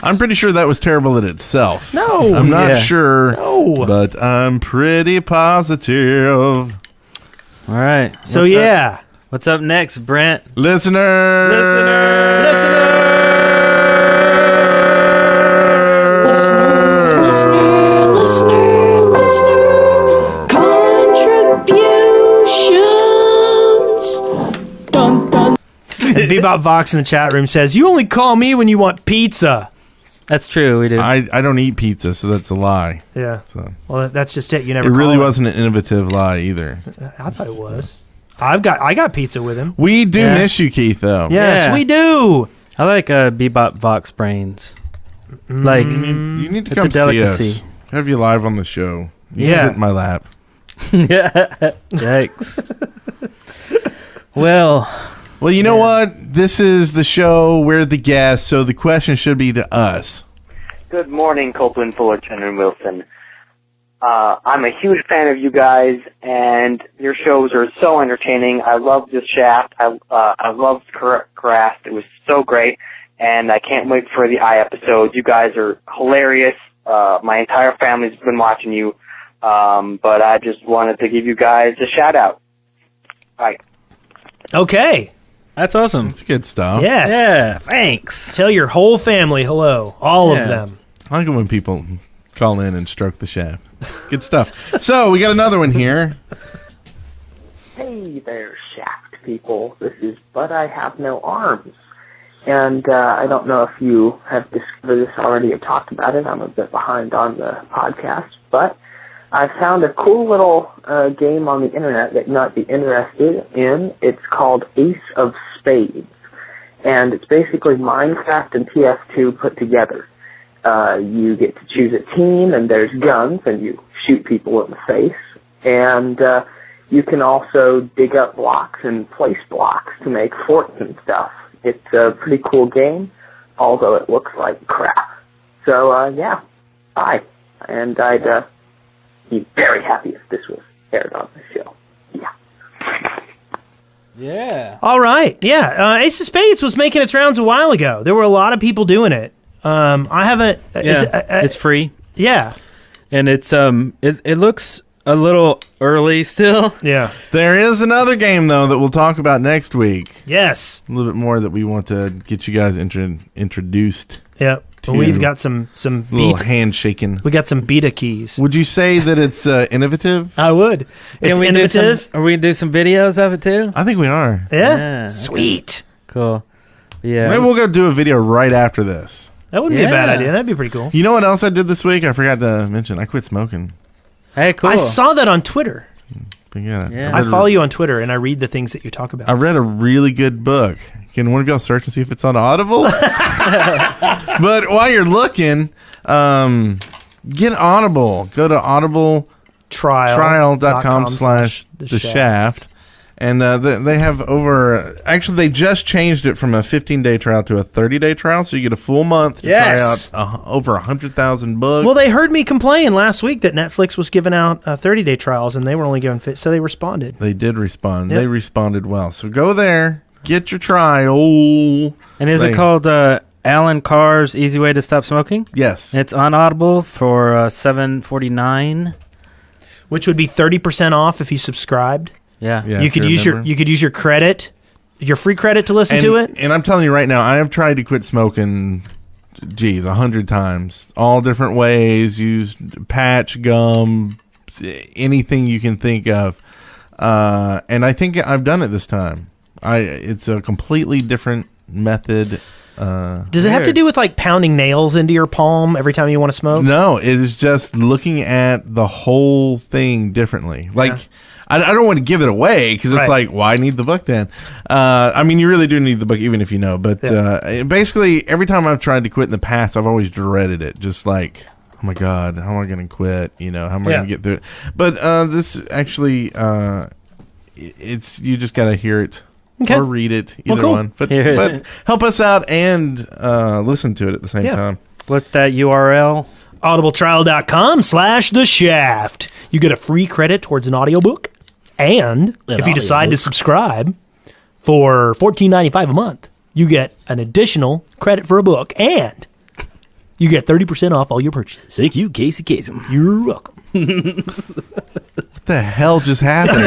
I'm pretty sure that was terrible in itself. No, I'm not Yeah. sure, no. but I'm pretty positive. All right. So What's up? yeah, What's up next, Brent? Listener. And Bebop Vox in the chat room says, "You only call me when you want pizza." That's true. We do. I don't eat pizza, so that's a lie. Yeah. So Well, that's just it. You never. it really call wasn't an innovative lie either. I thought it was. I got pizza with him. We do Yeah. miss you, Keith, though. Yes, Yeah. we do. I like Bebop Vox brains. Like, You need to It's come a delicacy. see us. Have you live on the show. You Yeah. sit in my lap. yikes. Well, Well, you know what? This is the show. We're the guests, so the question should be to us. Good morning, Copeland, Fullerton, and Wilson. I'm a huge fan of you guys, and your shows are so entertaining. I love this Shaft. I loved Craft. It was so great, and I can't wait for the episodes. You guys are hilarious. My entire family's been watching you, but I just wanted to give you guys a shout-out. Bye. Okay. that's awesome. It's good stuff. Yes. Yeah, thanks. Tell your whole family hello. All Yeah. of them. I like it when people call in and stroke the shaft. Good stuff. So, we got another one here. Hey there, Shaft people. This is But I Have No Arms. And I don't know if you have discovered this already or talked about it. I'm a bit behind on the podcast. But I found a cool little game on the internet that you might be interested in. It's called Ace of Spades. And it's basically Minecraft and PS2 put together. You get to choose a team, and there's guns, and you shoot people in the face. And you can also dig up blocks and place blocks to make forts and stuff. It's a pretty cool game, although it looks like crap. So, yeah, bye. And I'd be very happy if this was aired on the show. Yeah. Yeah. All right. Yeah. Ace of Spades was making its rounds a while ago. There were a lot of people doing it. I haven't. It's free, Yeah. and it's it looks a little early still. Yeah. There is another game, though, that we'll talk about next week. Yes. A little bit more that we want to get you guys introduced. Yeah. We've got some A little beta. handshaking. We got some beta keys. Would you say that it's innovative? I would. It's Can we innovative. Are we do some videos of it too? I think we are. Yeah. Yeah. Sweet. Cool. Yeah. Maybe we'll go do a video right after this. That wouldn't be a bad Yeah. idea. That'd be pretty cool. You know what else I did this week? I forgot to mention. I quit smoking. Hey, cool. I saw that on Twitter. But yeah, Yeah. I follow you on Twitter, and I read the things that you talk about. I read a really good book. Can one of y'all search and see if it's on Audible? But while you're looking, get Audible. Go to audibletrial.com/the shaft. And they have actually, they just changed it from a 15-day trial to a 30-day trial, so you get a full month to try out over 100,000 books. Well, they heard me complain last week that Netflix was giving out 30-day trials, and they were only giving so they responded. They did respond. Yep. They responded well. So go there, get your trial. And is it called Alan Carr's Easy Way to Stop Smoking? Yes. It's on Audible for $7.49, which would be 30% off if you subscribed. Yeah. You could use your credit, your free credit to listen to it. And I'm telling you right now, I have tried to quit smoking, 100 times. All different ways, used patch, gum, anything you can think of. And I think I've done it this time. It's a completely different method. Does it have to do with like pounding nails into your palm every time you want to smoke? No, it is just looking at the whole thing differently. Like, I don't want to give it away because it's like, well, I need the book then. I mean, you really do need the book even if you know. But basically, every time I've tried to quit in the past, I've always dreaded it. Just like, oh my God, how am I going to quit? How am I going to get through it? But this actually, it's you just got to hear it. Okay. Or read it, either one. But help us out and listen to it at the same time. What's that URL? audibletrial.com/the shaft. You get a free credit towards an audiobook. And if you decide to subscribe for $14.95 a month, you get an additional credit for a book. And you get 30% off all your purchases. Thank you, Casey Kasem. You're welcome. What the hell just happened?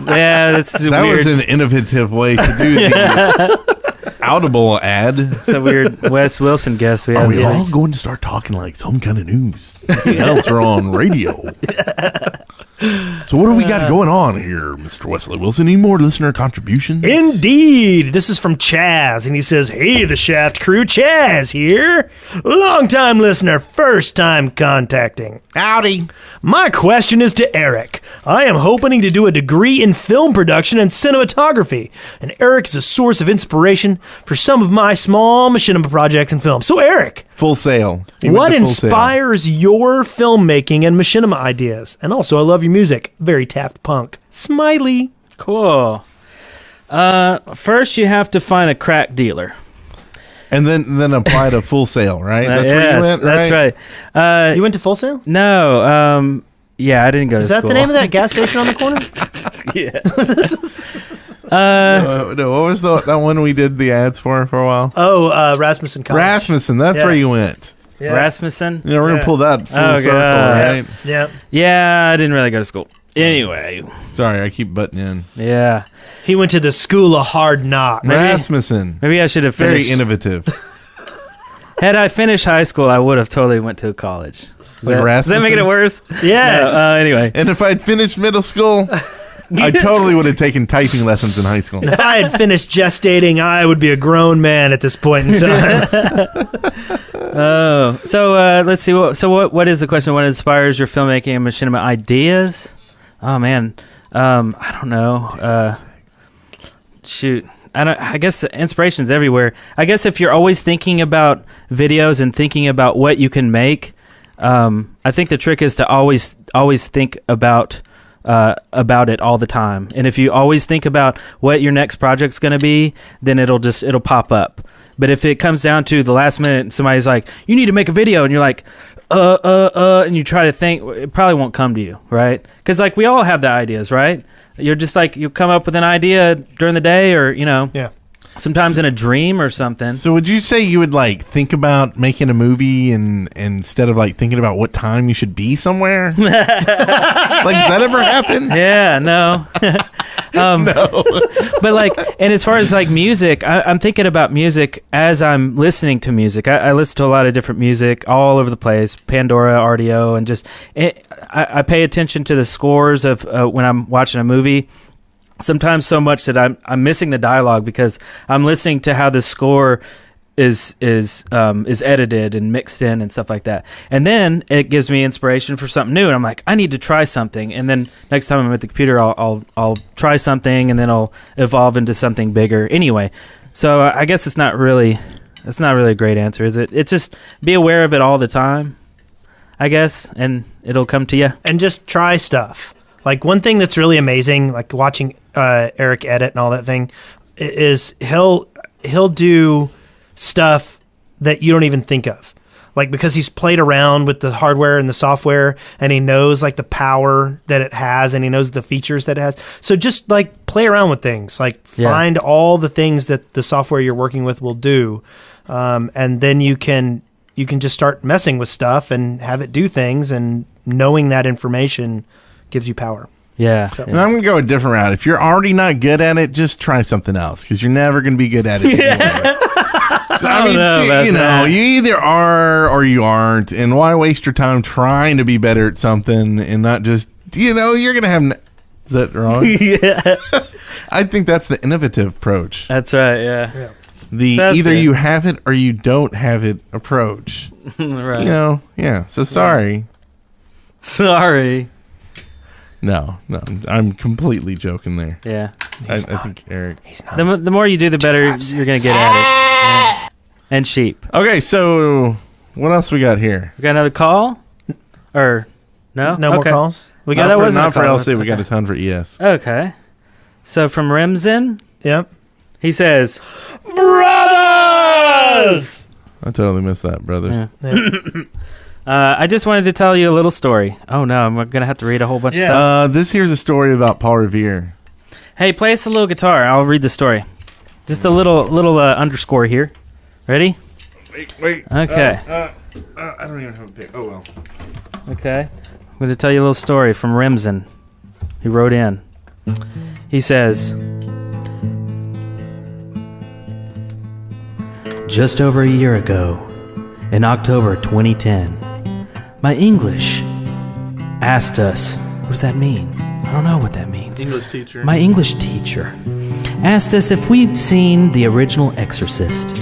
Yeah, that's that weird. Was an innovative way to do the Audible ad. It's a weird Wes Wilson guest. Are we all going to start talking like some kind of news? Anything else are on radio? So what do we got going on here, Mr. Wesley Wilson? Any more listener contributions? Indeed. This is from Chaz, and he says, "Hey, the Shaft crew, Chaz here. Long-time listener, first-time contacting. Howdy. My question is to Eric. I am hoping to do a degree in film production and cinematography, and Eric is a source of inspiration for some of my small machinima projects and films. So, Eric, Full Sail. What inspires your filmmaking and machinima ideas? And also, I love your music. Very Taft Punk. Smiley." Cool. First, you have to find a crack dealer. And then apply to Full Sail, right? That's where you went, right? That's right. You went to Full Sail? No. Yeah, I didn't go to school. Is that the name of that gas station on the corner? Yeah. No, what was that one we did the ads for a while? Oh, Rasmussen College. Rasmussen, that's where you went. Yeah. Rasmussen? We're going to pull that full circle, right? Yeah. Yeah, I didn't really go to school. Anyway. Sorry, I keep butting in. Yeah. He went to the School of Hard Knocks. Rasmussen. Maybe I should have finished. Very innovative. Had I finished high school, I would have totally went to college. Is that Rasmussen? making it worse? Yes. Anyway. And if I'd finished middle school, I totally would have taken typing lessons in high school. If I had finished gestating, I would be a grown man at this point in time. So let's see. What is the question? What inspires your filmmaking and machinima ideas? Oh man, I don't know. Shoot, I guess the inspiration's everywhere. I guess if you're always thinking about videos and thinking about what you can make, I think the trick is to always think about it all the time. And if you always think about what your next project's going to be, then it'll pop up. But if it comes down to the last minute and somebody's like, you need to make a video, and you're like, and you try to think, it probably won't come to you, right? Because like we all have the ideas, right? You're just like, you come up with an idea during the day, or sometimes in a dream or something. So would you say you would like think about making a movie and instead of like thinking about what time you should be somewhere? Like, does that ever happen? Yeah, no. No. But like, and as far as like music, I'm thinking about music as I'm listening to music. I listen to a lot of different music all over the place, Pandora, RDO, and just I pay attention to the scores of when I'm watching a movie. Sometimes so much that I'm missing the dialogue because I'm listening to how the score is edited and mixed in and stuff like that. And then it gives me inspiration for something new, and I'm like, I need to try something. And then next time I'm at the computer, I'll try something, and then I'll evolve into something bigger. Anyway, so I guess it's not really a great answer, is it? It's just be aware of it all the time, I guess, and it'll come to you. And just try stuff. Like one thing that's really amazing, like watching Eric edit and all that thing, is he'll do stuff that you don't even think of, like because he's played around with the hardware and the software, and he knows like the power that it has, and he knows the features that it has. So just like play around with things, like find all the things that the software you're working with will do, and then you can just start messing with stuff and have it do things, and knowing that information gives you power. Yeah. And I'm going to go a different route. If you're already not good at it, just try something else, because you're never going to be good at it anyway. So, I mean, you either are or you aren't, and why waste your time trying to be better at something and not just, you're going to have... Is that wrong? Yeah. I think that's the innovative approach. That's right, yeah. The either you have it or you don't have it approach. Right. So sorry. Sorry. No, I'm completely joking there. Yeah. I think Eric. He's not. The more you do, the better you're going to get at it. Yeah. And sheep. Okay, so what else we got here? We got another call? Or no? No more calls? We got that wasn't not for a call. LC. We got a ton for ES. Okay. So from Remsen, Yep. he says, Brothers! I totally missed that, brothers. Yeah. I just wanted to tell you a little story. Oh no, I'm going to have to read a whole bunch of stuff. This here's a story about Paul Revere. Hey, play us a little guitar. I'll read the story. Just a little underscore here. Ready? Wait. Okay. I don't even have a pick. Oh well. Okay. I'm going to tell you a little story from Remsen. He wrote in. He says, just over a year ago, in October 2010, my English asked us, what does that mean? I don't know what that means. English teacher. My English teacher asked us if we've seen the original Exorcist.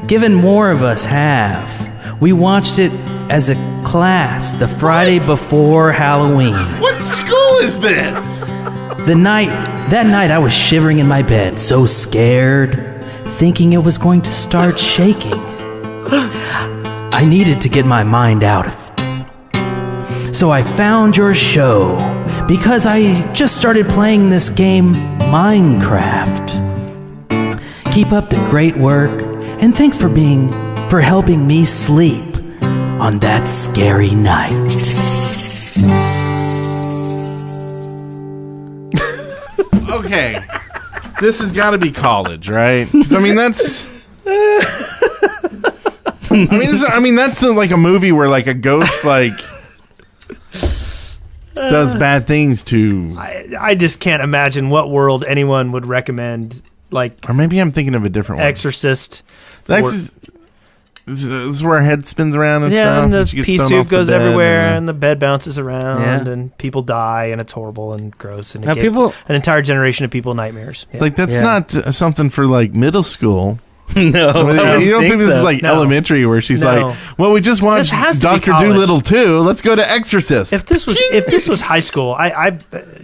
Given more of us have, we watched it as a class the Friday before Halloween. What school is this? That night I was shivering in my bed, so scared, thinking it was going to start shaking. I needed to get my mind out of it. So I found your show because I just started playing this game, Minecraft. Keep up the great work, and thanks for helping me sleep on that scary night. Okay. This has got to be college, right? 'Cause, I mean, that's... that's like a movie where like a ghost like does bad things to... I just can't imagine what world anyone would recommend, like... Or maybe I'm thinking of a different one. Exorcist. This is where her head spins around and stuff. And the and she gets pea thrown soup off the goes bed everywhere, and and the bed bounces around, Yeah. and people die, and it's horrible and gross, and Now, it gave people- an entire generation of people nightmares. Yeah. Like, that's Yeah. not something for like middle school. No, You don't think this is like No. elementary where she's No. like, well, we just watched This has to be Dr. college. Dolittle 2. Let's go to Exorcist. If this was high school,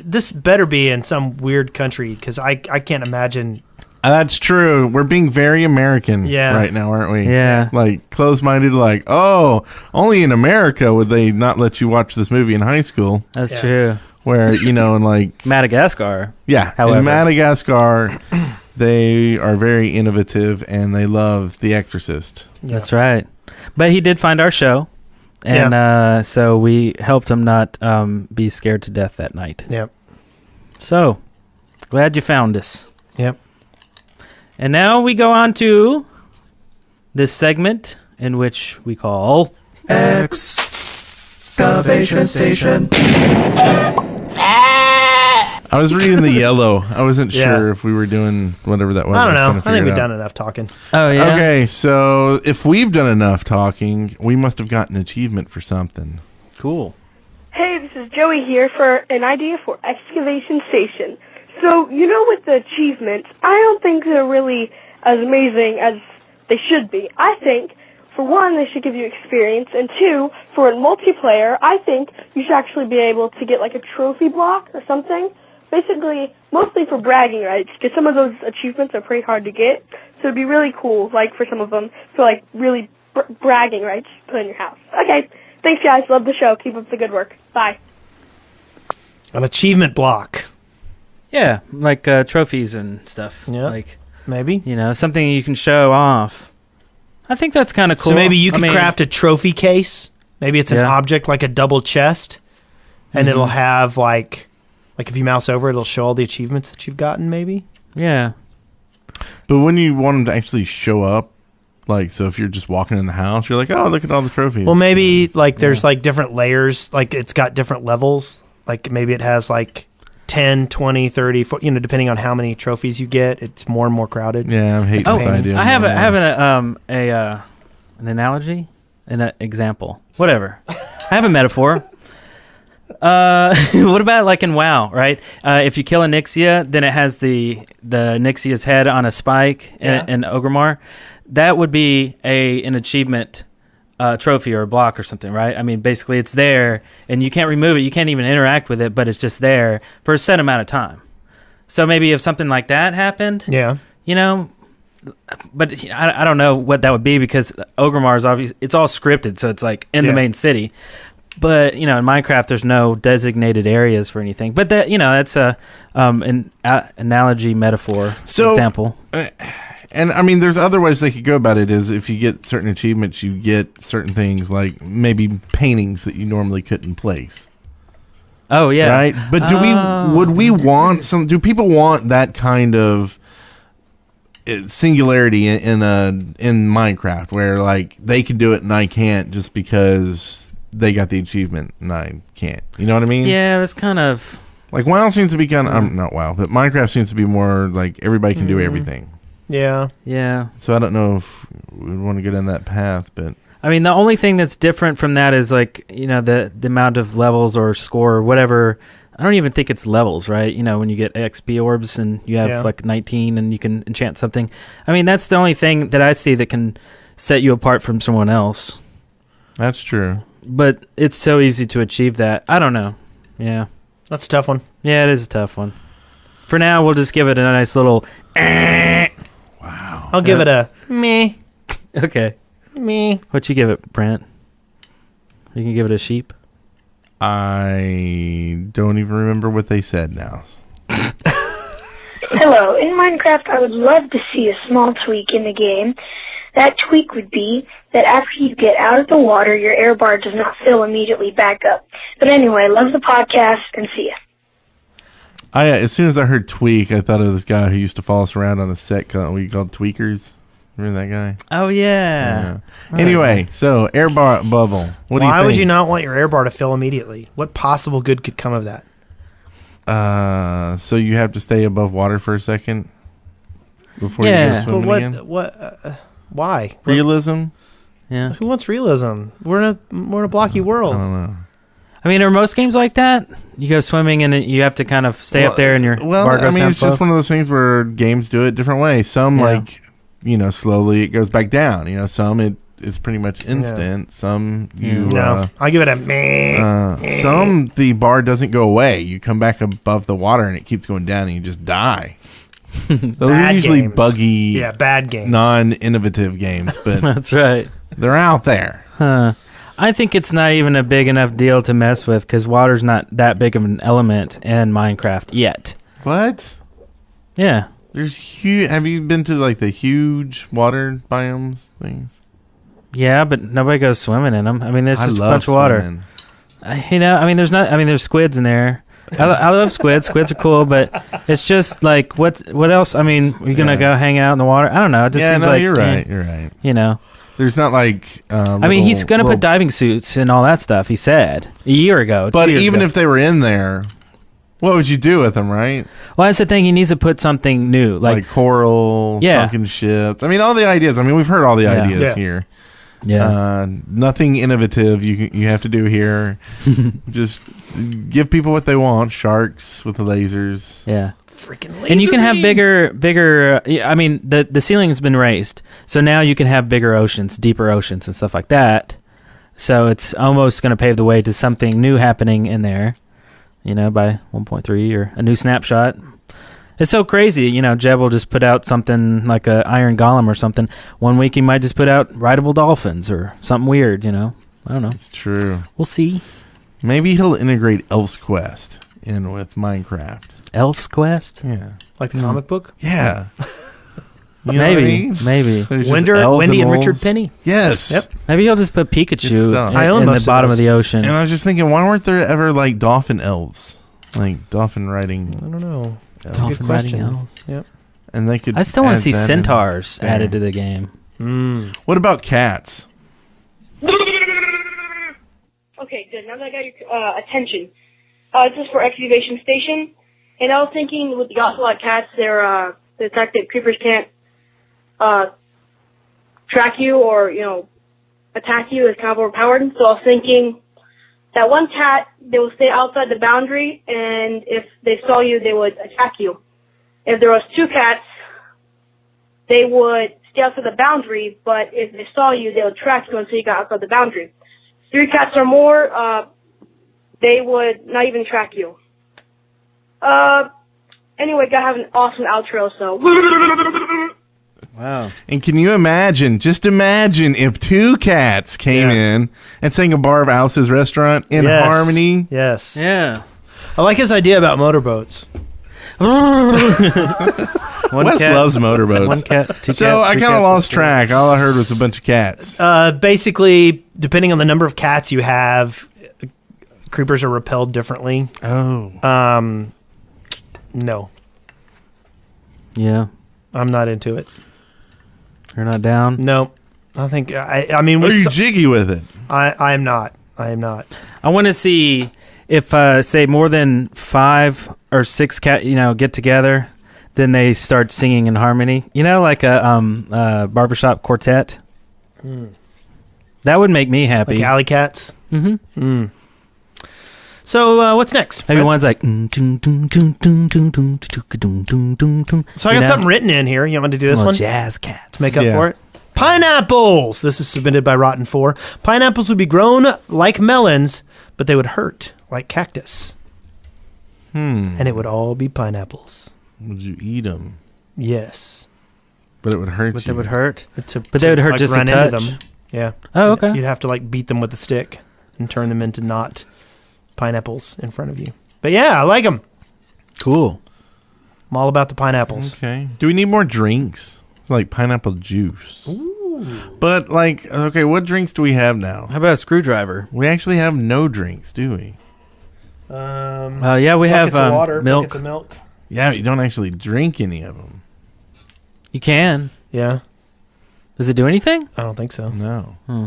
this better be in some weird country, because I can't imagine. That's true. We're being very American Yeah. right now, aren't we? Yeah. Like, closed-minded, like, oh, only in America would they not let you watch this movie in high school. That's Yeah. true. Where, in like... Madagascar. Yeah, However. in Madagascar, they are very innovative, and they love The Exorcist. That's right. But he did find our show, and so we helped him not be scared to death that night. Yep. So, glad you found us. Yep. And now we go on to this segment in which we call Excavation Station. I was reading the yellow. I wasn't Yeah. sure if we were doing whatever that was. I don't know. was trying to I think figure we've it out. done enough talking. Oh yeah. Okay, so if we've done enough talking, we must have gotten an achievement for something. Cool. Hey, this is Joey here for an idea for Excavation Station. So, with the achievements, I don't think they're really as amazing as they should be. I think, for one, they should give you experience, and two, for a multiplayer, I think you should actually be able to get, like, a trophy block or something. Basically, mostly for bragging rights, because some of those achievements are pretty hard to get, so it'd be really cool, like, for some of them, for, like, really bragging rights to put in your house. Okay, thanks, guys. Love the show. Keep up the good work. Bye. An achievement block. Yeah, like trophies and stuff. Yeah, like maybe something you can show off. I think that's kind of cool. So maybe you could craft a trophy case. Maybe it's an object like a double chest, and it'll have like if you mouse over, it'll show all the achievements that you've gotten. Maybe. Yeah. But when you want them to actually show up, like, so if you're just walking in the house, you're like, oh, look at all the trophies. Well, maybe like there's like different layers. Like it's got different levels. Like maybe it has like 10, 20, 30, 40, depending on how many trophies you get, it's more and more crowded. Yeah, I'm hating this idea. I have an analogy, an example, whatever. I have a metaphor. What about like in WoW, right? If you kill a Nyxia, then it has the Nyxia's head on a spike in Orgrimmar. That would be an achievement trophy or a block or something, right? I mean, basically it's there and you can't remove it. You can't even interact with it, but it's just there for a set amount of time. So maybe if something like that happened, but I don't know what that would be because Orgrimmar is obviously, it's all scripted. So it's like in the main city, but in Minecraft, there's no designated areas for anything, but that, that's an analogy metaphor example. And I mean, there's other ways they could go about it. Is if you get certain achievements, you get certain things like maybe paintings that you normally couldn't place. Oh yeah, right. But would we want some? Do people want that kind of singularity in Minecraft, where like they can do it and I can't, just because they got the achievement and I can't? You know what I mean? Yeah, that's kind of like WoW seems to be kind of not WoW, but Minecraft seems to be more like everybody can do everything. Yeah. So I don't know if we want to get in that path, but I mean, the only thing that's different from that is like, the amount of levels or score or whatever. I don't even think it's levels, right? When you get XP orbs and you have like 19 and you can enchant something. I mean, that's the only thing that I see that can set you apart from someone else. That's true. But it's so easy to achieve that. I don't know. Yeah. That's a tough one. Yeah, it is a tough one. For now, we'll just give it a nice little Wow. I'll give it a meh. Okay. Meh. What you give it, Brent? You can give it a sheep? I don't even remember what they said now. Hello. In Minecraft, I would love to see a small tweak in the game. That tweak would be that after you get out of the water, your air bar does not fill immediately back up. But anyway, love the podcast and see ya. As soon as I heard tweak, I thought of this guy who used to follow us around on the set we called tweakers. Remember that guy? Oh, yeah. Anyway, so air bar bubble. What do you think? Why would you not want your air bar to fill immediately? What possible good could come of that? So you have to stay above water for a second before you go swimming again? Why? Realism? Yeah. Who wants realism? We're in a blocky world. I don't know. I mean, are most games like that? You go swimming and you have to kind of stay up there and your bar goes down it's just one of those things where games do it different ways. Some slowly it goes back down. Some it's pretty much instant. Yeah. Some I give it a meh. Some the bar doesn't go away. You come back above the water and it keeps going down and you just die. Those are usually buggy, bad games, non-innovative games, but that's right. They're out there. Huh. I think it's not even a big enough deal to mess with because water's not that big of an element in Minecraft yet. What? Yeah. There's huge. Have you been to like the huge water biomes things? Yeah, but nobody goes swimming in them. I mean, there's just a bunch of water. There's squids in there. I love squids. Squids are cool, but it's just like what else? I mean, you're gonna go hang out in the water? I don't know. It just seems like you're right. You're right. There's not like. He's gonna put diving suits and all that stuff. He said a year ago. But even if they were in there, what would you do with them? Right. Well, that's the thing. He needs to put something new, like coral, sunken ships. I mean, all the ideas. I mean, we've heard all the ideas here. Nothing innovative you have to do here. Just give people what they want. Sharks with the lasers. Yeah. Freaking And you can have beam. bigger. I mean, the ceiling has been raised, so now you can have bigger oceans, deeper oceans, and stuff like that. So it's almost going to pave the way to something new happening in there. By 1.3 or a new snapshot. It's so crazy. Jeb will just put out something like a Iron Golem or something. One week he might just put out rideable dolphins or something weird. I don't know. It's true. We'll see. Maybe he'll integrate Elf's Quest in with Minecraft. Elf's Quest? Yeah. Like the comic book? Yeah. You know what I mean? Maybe. There's just Wendy elves and wolves. Richard Penny. Yes. Yep. Maybe he'll just put Good Pikachu stuff. I own in the most of bottom of those. the ocean. And I was just thinking, why weren't there ever like dolphin elves? Like dolphin riding. I don't know. That's a Dolphin good riding question. elves. Yep. And they could. I still want add to see that in centaurs there. added to the game. What about cats? Okay, good. Now that I got your attention, this is for Excavation Station, and I was thinking with the ocelot cats, they're the fact that creepers can't track you or attack you is kind of overpowered. So I was thinking that one cat, they would stay outside the boundary, and if they saw you, they would attack you. If there was two cats, they would stay outside the boundary, but if they saw you, they would track you until you got outside the boundary. 3 cats or more, they would not even track you. Anyway, gotta have an awesome outro, so. Wow. And can you imagine? Just imagine if 2 cats came in and sang a bar of Alice's Restaurant in Yes. harmony. Yes. Yeah. I like his idea about motorboats. Wes loves motorboats. One cat, 2 So cats, I 3 kind of cats, lost 4 track. All I heard was a bunch of cats. Basically, depending on the number of cats you have, creepers are repelled differently. Oh. No, Yeah. I'm not into it. You're not down? No, I think I mean, Are with you jiggy with it? I am not. I am not. I want to see if, say, more than 5 or 6 cat, get together, then they start singing in harmony. Like a barbershop quartet. That would make me happy. Like alley cats. Mm-hmm. So what's next? Maybe Right? one's like. So So I got something written in here. You want me to do this one? Jazz cats. To make up for it. Pineapples. This is submitted by Rotten 4. Pineapples would be grown like melons, but they would hurt like cactus. And it would all be pineapples. Would you eat them? Yes. But it would hurt But you. they would hurt. To But they would hurt like, just a run into touch. them. Yeah. Oh, okay. You'd have to beat them with a stick and turn them into not pineapples in front of you. But yeah, I like them. Cool. I'm all about the pineapples. Okay. Do we need more drinks? Like pineapple juice. Ooh. But okay, what drinks do we have now? How about a screwdriver? We actually have no drinks, do we? Yeah, we have Buckets of water, milk. buckets of milk. Yeah, you don't actually drink any of them. You can. Yeah. Does it do anything? I don't think so. No. Hmm.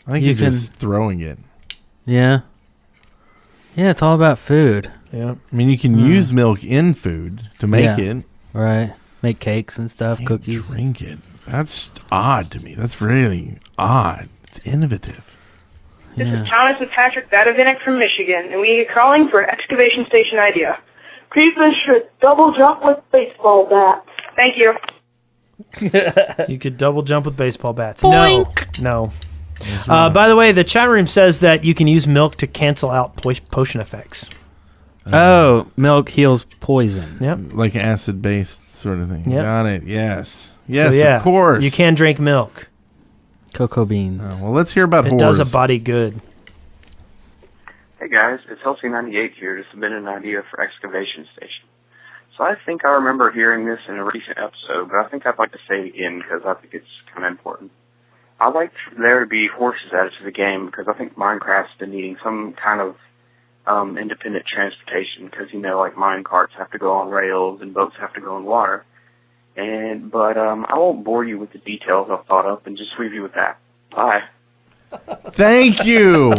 I think You you're just throwing it. Yeah. Yeah, it's all about food. Yeah. I mean, you can use milk in food to make it. Right. Make cakes and stuff, Can't cookies. drink it. That's odd to me. That's really odd. It's innovative. This is Thomas and Patrick Badavinick from Michigan, and we are calling for an excavation station idea. Creepers should double jump with baseball bats. Thank you. You could double jump with baseball bats. Boink. No. By the way, the chat room says that you can use milk to cancel out potion effects. Oh, milk heals poison. Yep. Like acid-based sort of thing. Yep. Got it. Yes. Yes, So, yeah, of course. you can drink milk. Cocoa beans. Well, let's hear about It whores. does a body good. Hey guys, it's Elsie98 here to submit an idea for excavation station. So I think I remember hearing this in a recent episode, but I think I'd like to say it again because I think it's kind of important. I'd like there to be horses added to the game because I think Minecraft's been needing some kind of independent transportation because, like mine carts have to go on rails and boats have to go in water. But I won't bore you with the details I've thought up and just leave you with that. Bye. Thank you.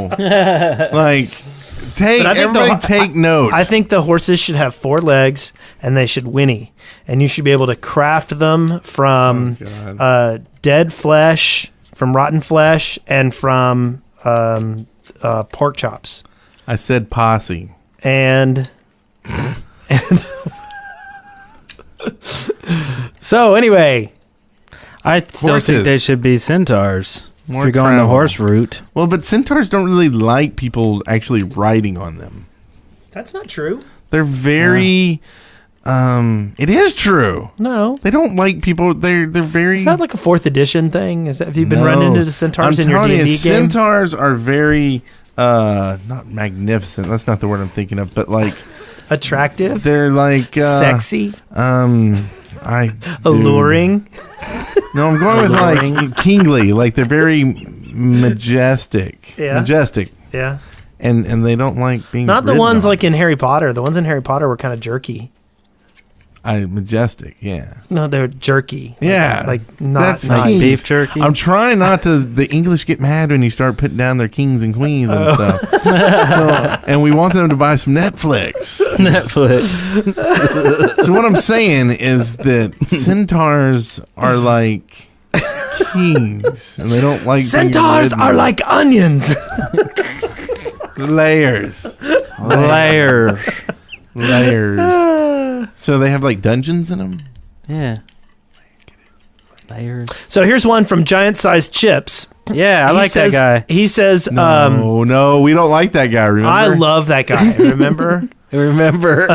Take notes. I think the horses should have 4 legs and they should whinny. And you should be able to craft them from dead flesh from rotten flesh, and from pork chops. I said posse. And so anyway, I still think they should be centaurs. If you're going the horse route. Well, but centaurs don't really like people actually riding on them. That's not true. They're very. It is true. No, they don't like people. They're very. Is that like a 4th edition thing? Have you been running into the centaurs in your D&D game? Centaurs are very not magnificent. That's not the word I'm thinking of. But like attractive. They're like sexy. Alluring. No, I'm going with like kingly. Like they're very majestic. Yeah. Majestic. Yeah. And they don't like being not the ridden ones on. like in Harry Potter. The ones in Harry Potter were kind of jerky. Majestic, yeah. No, they're jerky. Yeah. Like not That's nice. kings. beef jerky. I'm trying not to. The English get mad when you start putting down their kings and queens and stuff. And we want them to buy some Netflix. So what I'm saying is that centaurs are like kings, and they don't like centaurs being are like onions. Layers. So they have like dungeons in them? Yeah. Layers. So here's one from Giant Sized Chips. Yeah, I like that guy. He says, no, we don't like that guy, remember? I love that guy, remember? Remember?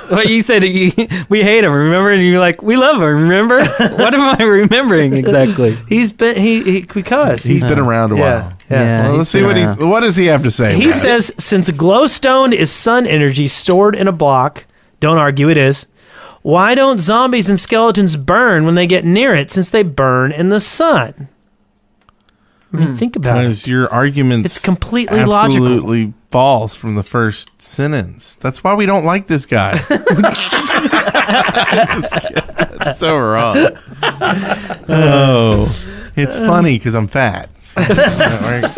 What you said, we hate him, remember? And you're like, we love him, remember? What am I remembering exactly? He's been he's been around a while. Yeah. Well, let's see what does he have to say. He says, since glowstone is sun energy stored in a block, don't argue it is, why don't zombies and skeletons burn when they get near it since they burn in the sun? I mean, think about it. Because your argument It's completely logical. absolutely false from the first sentence. That's why we don't like this guy. It's so wrong. Oh, it's funny because I'm fat. So that works.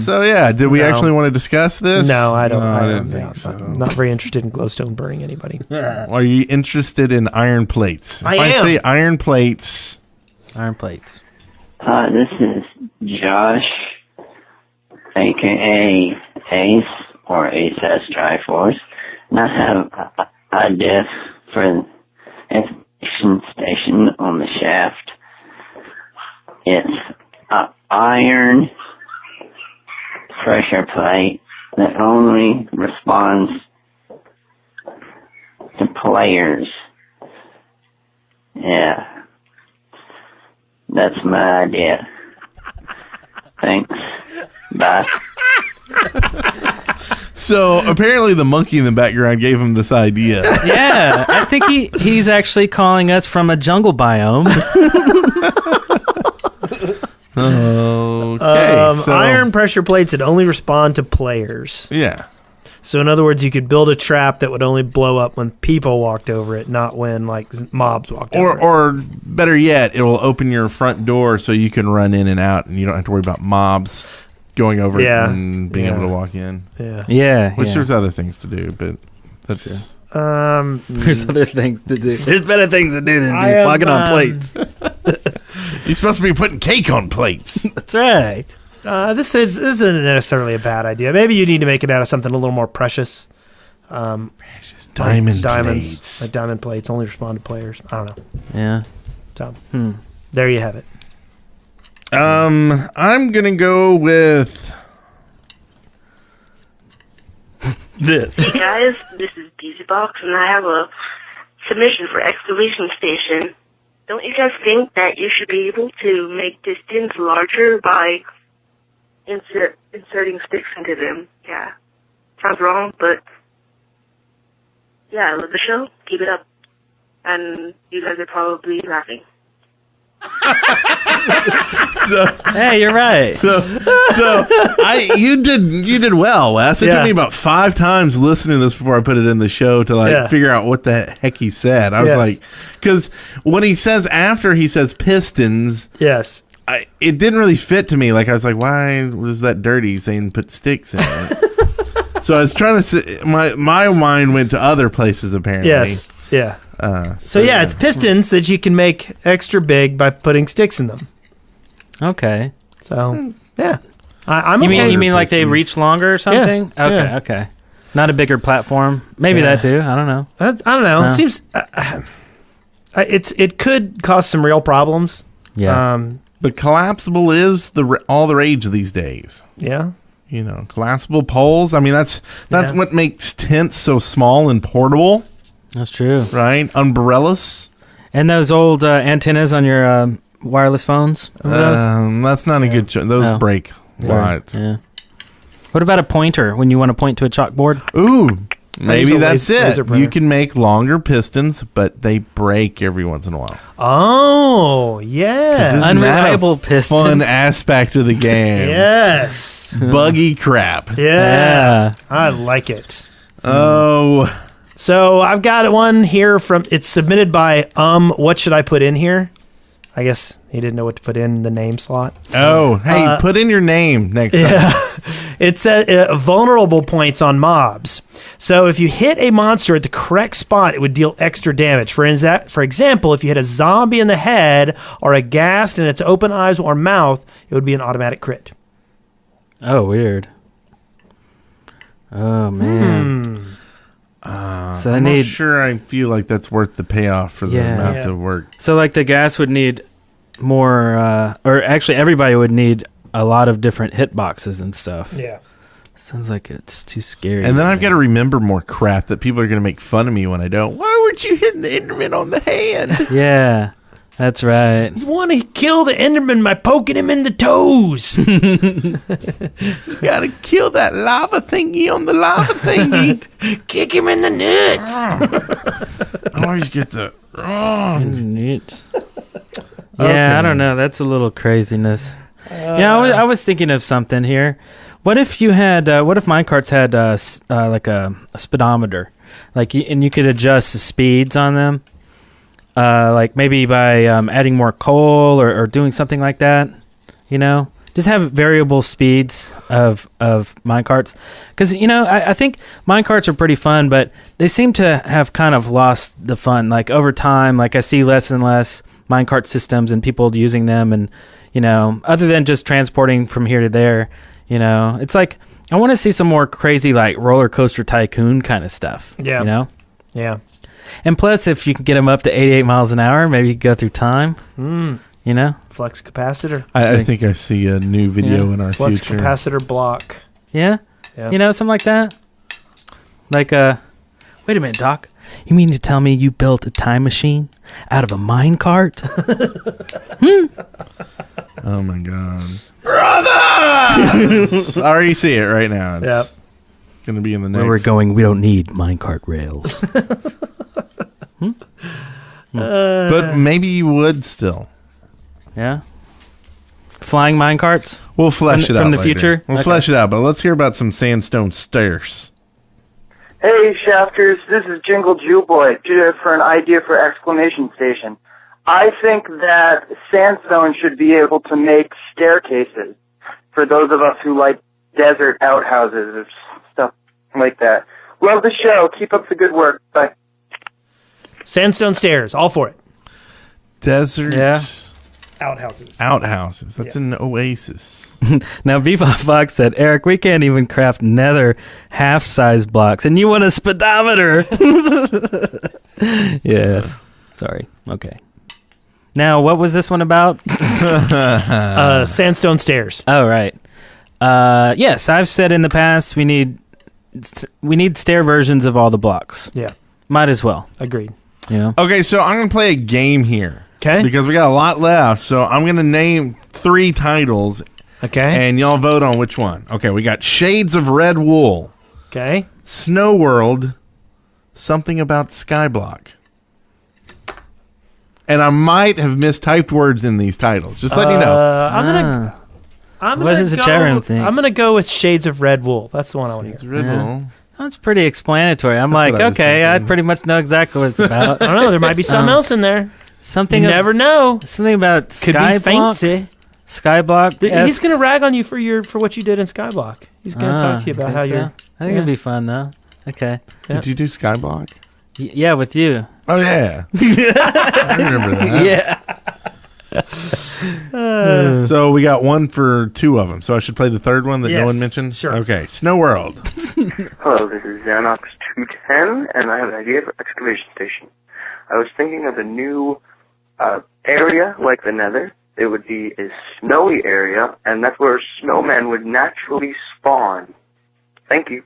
So yeah, did we actually want to discuss this? No, I don't. I didn't don't think so. I'm not very interested in glowstone burning anybody. Are you interested in iron plates? I if am. I say iron plates. Iron plates. This is Josh, aka Ace or ACES Triforce, and I have an idea for an information station on the shaft. It's an iron pressure plate that only responds to players. Yeah. That's my idea. Thanks. Bye. So apparently the monkey in the background gave him this idea. Yeah, I think he's actually calling us from a jungle biome. Okay. So, iron pressure plates that only respond to players. Yeah. So in other words, you could build a trap that would only blow up when people walked over it, not when like mobs walked over it. Or better yet, it will open your front door so you can run in and out, and you don't have to worry about mobs going over it and being able to walk in. Yeah. Which there's other things to do, but that's there's other things to do. There's better things to do than walking on plates. You're supposed to be putting cake on plates. That's right. This isn't necessarily a bad idea. Maybe you need to make it out of something a little more precious. Precious diamonds. Plates. Like diamond plates only respond to players. I don't know. Yeah. So there you have it. I'm gonna go with this. Hey guys, this is BeezyBox, and I have a submission for Excavation Station. Don't you guys think that you should be able to make distance larger by inserting sticks into them? Yeah. Sounds wrong, but yeah, I love the show. Keep it up. And you guys are probably laughing. Hey, you're right. You did well, Wes. It took me about 5 times listening to this before I put it in the show to figure out what the heck he said. I was like, because when he says after he says pistons, it didn't really fit to me. Like I was like, why was that dirty saying put sticks in it? So I was trying to say, my mind went to other places apparently. Yes. Yeah. So yeah, it's pistons that you can make extra big by putting sticks in them. Okay. So yeah, I'm You okay. mean like they reach longer or something? Yeah, Okay, yeah. okay. Not a bigger platform. Maybe Yeah. that too. I don't know. I don't know. No. It seems it could cause some real problems. Yeah. But collapsible is all the rage these days. Yeah. You know, collapsible poles. I mean, that's Yeah. what makes tents so small and portable. That's true. Right? Umbrellas. And those old antennas on your wireless phones. Remember those? That's not a good choice. Those No. break a lot. Yeah. What about a pointer when you want to point to a chalkboard? Ooh, maybe that's it. laser printer. You can make longer pistons, but they break every once in a while. Oh yeah. Isn't that a Unreliable piston. fun aspect of the game? Yes. Buggy crap. Yeah. I like it. Oh. So I've got one here from. It's submitted by What should I put in here? I guess he didn't know what to put in the name slot. Oh, hey, put in your name next time. It says vulnerable points on mobs. So if you hit a monster at the correct spot, it would deal extra damage. For example, if you hit a zombie in the head or a ghast in its open eyes or mouth, it would be an automatic crit. Oh, weird. Oh man. So I'm not sure I feel like that's worth the payoff for the amount of work. So like the gas would need more, or actually everybody would need a lot of different hitboxes and stuff. Yeah. Sounds like it's too scary. And then I've got to remember more crap that people are going to make fun of me when I don't. Why weren't you hitting the Enderman on the hand? Yeah, that's right. You want to kill the Enderman by poking him in the toes. You got to kill that lava thingy on the lava thingy. Kick him in the nuts. I always get the wrong. Yeah, I don't know. That's a little craziness. Yeah, I was thinking of something here. What if you had? What if minecarts had like a speedometer, and you could adjust the speeds on them, like maybe by adding more coal or doing something like that. You know, just have variable speeds of minecarts, because I think minecarts are pretty fun, but they seem to have kind of lost the fun. Like over time, like I see less and less minecart systems and people using them, and other than just transporting from here to there, it's like I want to see some more crazy like roller coaster tycoon kind of stuff. Yeah. Yeah. And plus, if you can get them up to 88 miles an hour, maybe you can go through time. Flex capacitor. I think I see a new video in our Flex future. capacitor block. Yeah? Yeah. Something like that. Like wait a minute, Doc. You mean to tell me you built a time machine out of a minecart? Oh my god, brother! I already see it right now. It's gonna be in the next. Where we're going, we don't need minecart rails. But maybe you would still. Yeah. Flying minecarts. We'll flesh it out from the later. future. We'll Okay. flesh it out, but let's hear about some sandstone stairs. Hey, Shafters, this is Jingle Jew Boy for an idea for exclamation station. I think that sandstone should be able to make staircases for those of us who like desert outhouses or stuff like that. Love the show. Keep up the good work. Bye. Sandstone stairs. All for it. Desert Outhouses. outhouses. That's an oasis. Now, Bebop Fox said, Eric, we can't even craft nether half-size blocks, and you want a speedometer. Yes. Sorry. Okay. Now, what was this one about? Sandstone stairs. Oh, right. Yes, I've said in the past we need stair versions of all the blocks. Yeah. Might as well. Agreed. Okay, so I'm going to play a game here. Okay. Because we got a lot left, so I'm going to name 3 titles. Okay. And y'all vote on which one. Okay, we got Shades of Red Wool. Okay. Snow World. Something about Skyblock. And I might have mistyped words in these titles. Just letting you know. I'm What gonna does the go, chat room think? I'm gonna go with Shades of Red Wool. That's the one I want to hear. Red Wool. That's pretty explanatory. I'm That's like, what I was okay, I thinking. pretty much know exactly what it's about. I don't know. There might be something else in there. Something You never know. Something about Could be Skyblock. fancy. Skyblock. He's gonna rag on you for what you did in Skyblock. He's gonna talk to you about how you're. I think it'd be fun though. Okay. Yeah. Did you do Skyblock? Yeah, with you. Oh yeah, I remember that. Yeah. So we got one for two of them. So I should play the third one that no Yes, one mentioned. sure. Okay, Snow World. Hello, this is Xanox 210, and I have an idea for excavation station. I was thinking of a new area like the Nether. It would be a snowy area, and that's where snowmen would naturally spawn. Thank you.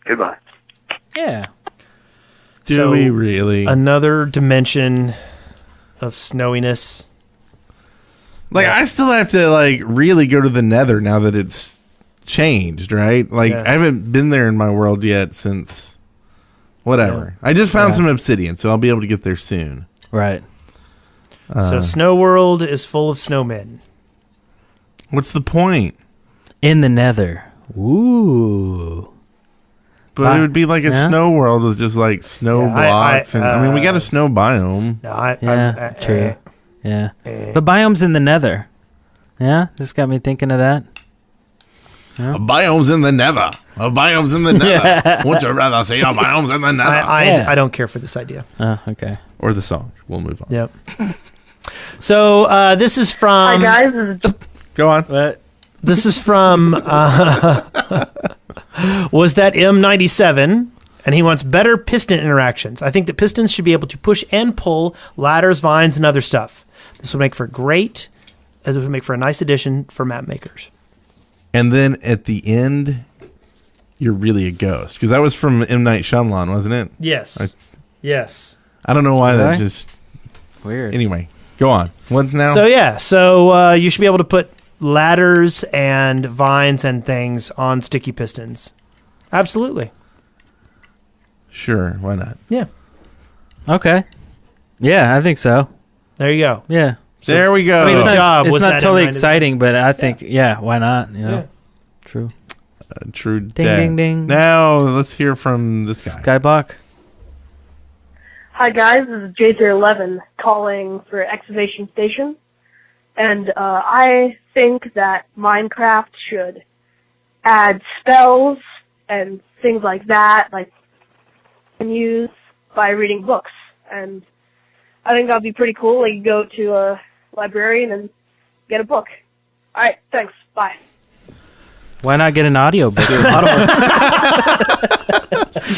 Goodbye. Yeah. Do So, we really? Another dimension of snowiness. Like, I still have to, like, really go to the Nether now that it's changed, right? Like, Yeah. I haven't been there in my world yet since whatever. I just found some obsidian, so I'll be able to get there soon. Right. So Snow World is full of snowmen. What's the point? In the Nether. Ooh. But it would be like a snow world with just, like, snow Yeah, blocks. I mean, we got a snow biome. No, Yeah, true. Yeah. The biome's in the Nether. Yeah, this got me thinking of that. A biome's in the Nether. A biome's in the Nether. Yeah. Would you rather see a biome's in the Nether? I don't care for this idea. Oh, okay. Or the song. We'll move on. Yep. So this is from. Hi guys, this is Go on. This is from. Was that M97? And he wants better piston interactions. I think that pistons should be able to push and pull ladders, vines, and other stuff. This would make for a nice addition for map makers. And then at the end, you're really a ghost. Because that was from M. Night Shyamalan, wasn't it? Yes. Yes. I don't know why that Really? just... Weird. Anyway, go on. What now? So yeah, you should be able to put ladders and vines and things on sticky pistons. Absolutely. Sure, why not? Yeah. Okay. Yeah, I think so. There you go. Yeah. There we go. I mean, it's Good not, job. it's Was not that totally M97? exciting, but I think, why not? You know? Yeah. True. True. Ding, dat. ding, ding. Now, let's hear from this guy. Skyblock. Hi guys, this is J311 calling for Excavation Station, and I think that Minecraft should add spells and things like that, like you can use by reading books, and I think that'd be pretty cool. Like you go to a librarian and get a book. All right, thanks. Bye. Why not get an audio book?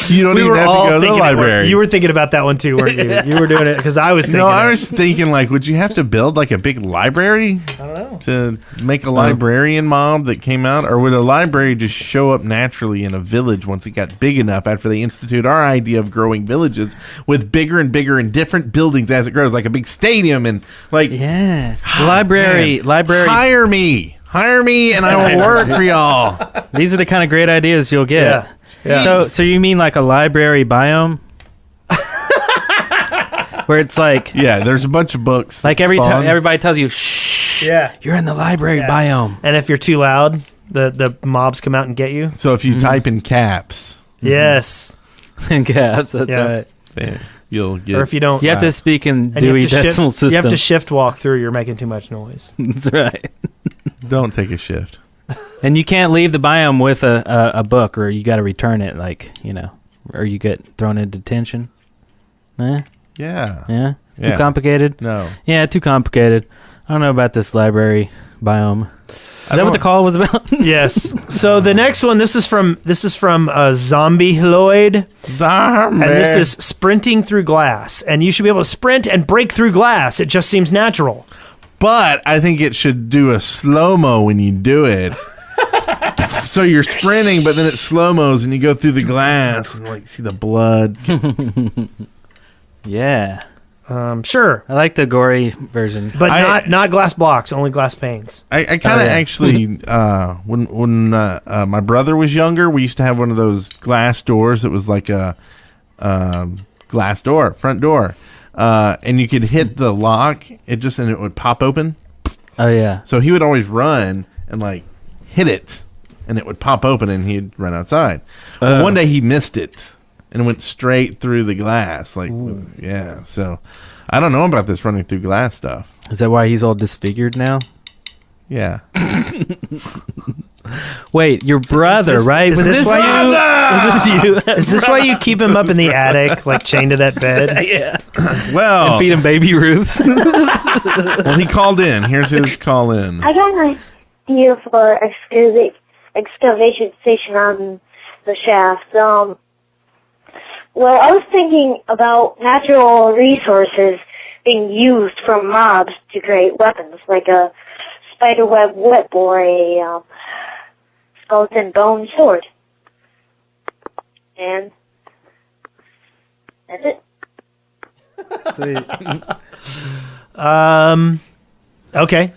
You don't We even were have to all go to the thinking library. You were thinking about that one too, weren't you? You were doing it because I was thinking. No, I was thinking, like, would you have to build, like, a big library? I don't know. To make a librarian mob that came out? Or would a library just show up naturally in a village once it got big enough after they institute our idea of growing villages with bigger and bigger and different buildings as it grows, like a big stadium and, like... Yeah. Library. Hire me and I will work for y'all. These are the kind of great ideas you'll get. Yeah. So you mean like a library biome? Where it's like... Yeah, there's a bunch of books. Like that every time spawn. everybody tells you, shh, Yeah. you're in the library biome. And if you're too loud, the mobs come out and get you. So if you type in caps, Yes. In caps, that's Yeah. right. then you'll get... Or if you don't, You have to speak in and you Dewey have to Decimal shift, System. you have to shift walk through. You're making too much noise. That's right. Don't take a shift. And you can't leave the biome with a book, or you got to return it, like, or you get thrown into detention. Eh? Yeah. Yeah? Too Yeah. complicated? No. Yeah, too complicated. I don't know about this library biome. Is that what the call was about? Yes. So the next one, this is from Zombie Lloyd, Zombie. and this is sprinting through glass. And you should be able to sprint and break through glass. It just seems natural. But I think it should do a slow-mo when you do it. So you're sprinting, but then it slow-mos and you go through the glass and, like, see the blood. Yeah. Sure, I like the gory version. but not glass blocks, only glass panes. I kind of actually, when my brother was younger, we used to have one of those glass doors that was like a glass door, front door. And you could hit the lock, and it would pop open. Oh, yeah. So he would always run and, like, hit it, and it would pop open, and he'd run outside. But one day he missed it and went straight through the glass. Like, yeah. So I don't know about this running through glass stuff. Is that why he's all disfigured now? Yeah. Wait, your brother, right? Is Was this this why you? Was this you? Is this why you keep him up in the attic, like chained to that bed? Yeah. Well, And feed him baby Ruths. well, he called in. Here's his call in. I got an idea for excavation station on the shaft. Well, I was thinking about natural resources being used from mobs to create weapons, like a spiderweb whip or a skeleton bone sword. And that's it. Okay.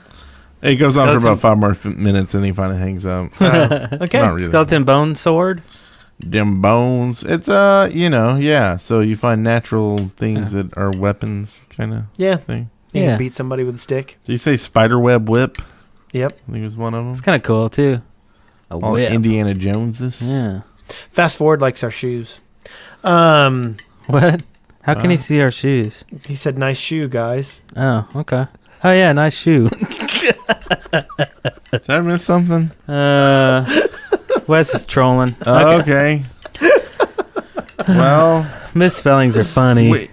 It goes on for Skeleton- about 5 more minutes, and he finally hangs up. Okay. Not really. Skeleton bone sword. Them bones. It's yeah. So you find natural things that are weapons, kind of. Yeah. Thing. You Yeah. can beat somebody with a stick. Did you say spiderweb whip? Yep. I think it was one of them. It's kind of cool too. A All whip. Indiana Jones. Yeah. Fast Forward likes our shoes. What? How can he see our shoes? He said, "Nice shoe, guys." Oh, okay. Oh yeah, nice shoe. Did I miss something? Wes is trolling. Okay. Well, misspellings are funny.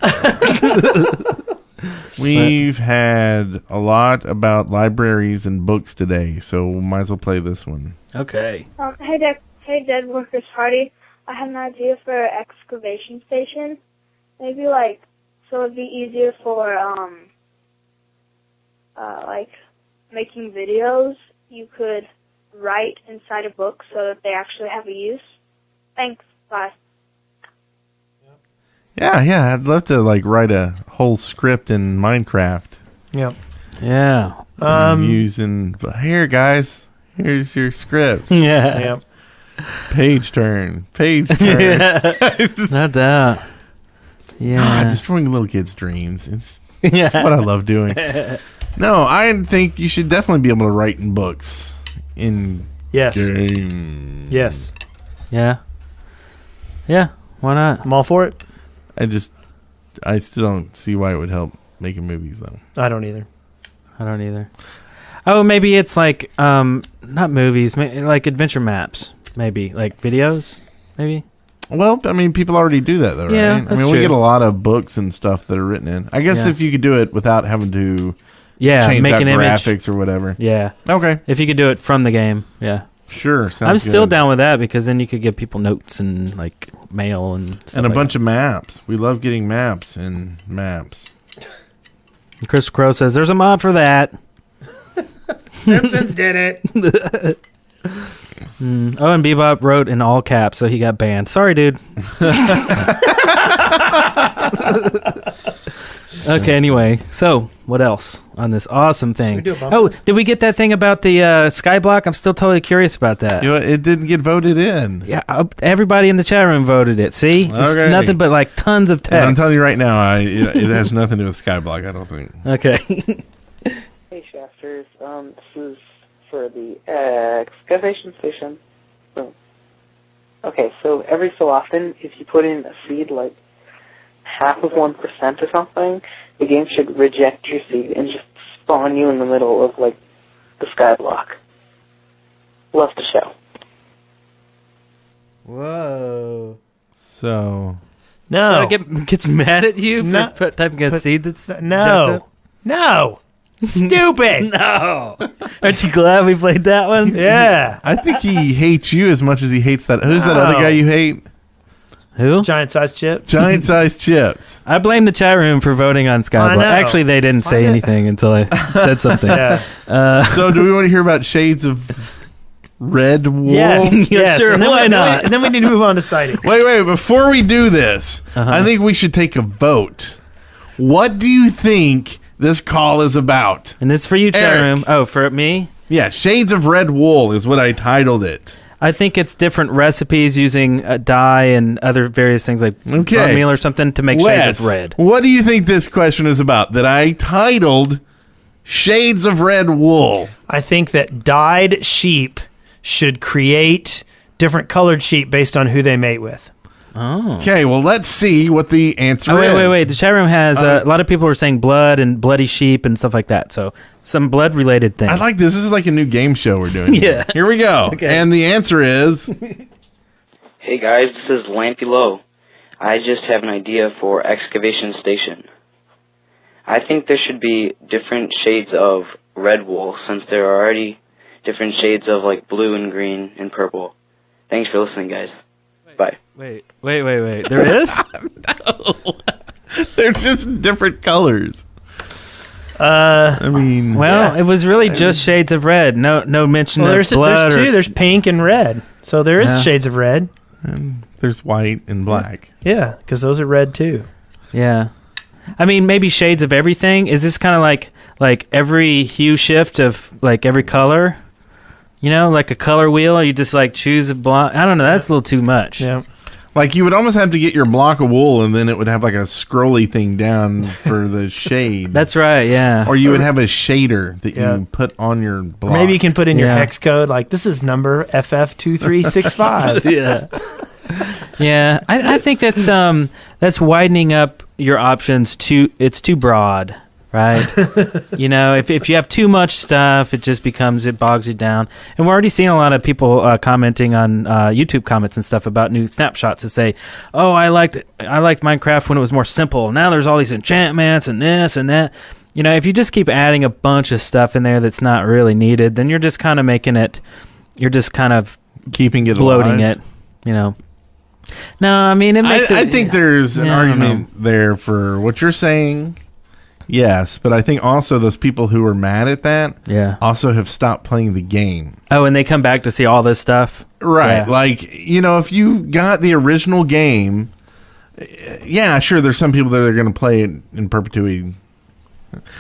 We've had a lot about libraries and books today, so might as well play this one. Okay. Hey, Dead Workers Party. I have an idea for an excavation station. Maybe so it'd be easier for making videos. You could write inside a book so that they actually have a use. Thanks. Bye. Yeah, I'd love to write a whole script in Minecraft. Yep. Yeah. Using here, guys. Here's your script. Yeah. Yep. Page turn. Yeah. Not that. Yeah. God, destroying little kids' dreams. It's Yeah. what I love doing. No, I think you should definitely be able to write in books. In Yes. games. Yes. Yeah. Yeah. Why not? I'm all for it. I still don't see why it would help making movies though. I don't either. I don't either. Oh, maybe it's not movies, like adventure maps. Maybe like videos. Maybe. Well, I mean, people already do that though, Yeah, right? that's we true. get a lot of books and stuff that are written in. I guess Yeah. if you could do it without having to Yeah, change make out an image. graphics or whatever. Yeah. Okay. If you could do it from the game, yeah. Sure. Sounds I'm still good. down with that because then you could give people notes and mail and stuff. And a like bunch of maps. We love getting maps and maps. that. And Chris Crow says there's a mod for that. Simpsons did it. Oh, and Bebop wrote in all caps, so he got banned. Sorry, dude. Okay, anyway. So, what else on this awesome thing? Should we do a bumper? Oh, did we get that thing about the Skyblock? I'm still totally curious about that. You know, it didn't get voted in. Yeah, everybody in the chat room voted it. See? It's Okay. nothing but tons of text. And I'm telling you right now, it has nothing to do with Skyblock, I don't think. Okay. Hey, Shafters. This is for the excavation station. Okay, so every so often, if you put in a seed like half of 1% or something, the game should reject your seed and just spawn you in the middle of the Skyblock. Love the show. Whoa. So No. So it gets mad at you for typing a seed that's No. No. Stupid. No. Aren't you glad we played that one? Yeah. I think he hates you as much as he hates that. Who's that other guy you hate? Who? Giant sized chip. Giant sized chips. I blame the chat room for voting on I Skyblock. know. Actually, they didn't say anything until I said something. Yeah. So do we want to hear about Shades of Red Wool? Yes. Yes. Sure, And then why not? And then we need to move on to sighting. Wait. Before we do this, I think we should take a vote. What do you think this call is about? And this is for you, chat Eric. room. Oh, for me? Yeah, Shades of Red Wool is what I titled it. I think it's different recipes using dye and other various things like Okay. meal or something to make Wes, shades of red. what do you think this question is about? That I titled Shades of Red Wool. I think that dyed sheep should create different colored sheep based on who they mate with. Oh. Okay, well, let's see what the answer is. Wait. The chat room has a lot of people are saying blood and bloody sheep and stuff like that. So some blood-related things. I like this. This is like a new game show we're doing. Yeah. Here we go. Okay. And the answer is... Hey guys, this is Lampy Low. I just have an idea for excavation station. I think there should be different shades of red wool since there are already different shades of like blue and green and purple. Thanks for listening, guys. Bye. Wait. There is? No. There's just different colors. I mean... Well, it was really just shades of red. No mention of there's blood. two. There's pink and red. So there is shades of red. And there's white and black. Yeah, because those are red too. Yeah. I mean, maybe shades of everything. Is this kind of like every hue shift of like every color? You know, like a color wheel, or you just like choose a block? I don't know. That's a little too much. Yeah. Like you would almost have to get your block of wool, and then it would have like a scrolly thing down for the shade. That's right. Yeah. Or you would have a shader that you put on your block. Or maybe you can put in your hex code, like this is number FF2365. Yeah. I think that's widening up your options too. It's too broad, right? You know, if you have too much stuff, it bogs you down. And we're already seeing a lot of people commenting on YouTube comments and stuff about new snapshots to say, "Oh, I liked Minecraft when it was more simple. Now there's all these enchantments and this and that." You know, if you just keep adding a bunch of stuff in there that's not really needed, then you're just kind of making it. You're just kind of keeping it bloating alive. it. You know. No, I mean it makes I think there's an argument there for what you're saying. Yes, but I think also those people who are mad at that also have stopped playing the game. Oh, and they come back to see all this stuff? Right. Yeah. Like, you know, if you got the original game, yeah, sure, there's some people that are going to play it in perpetuity.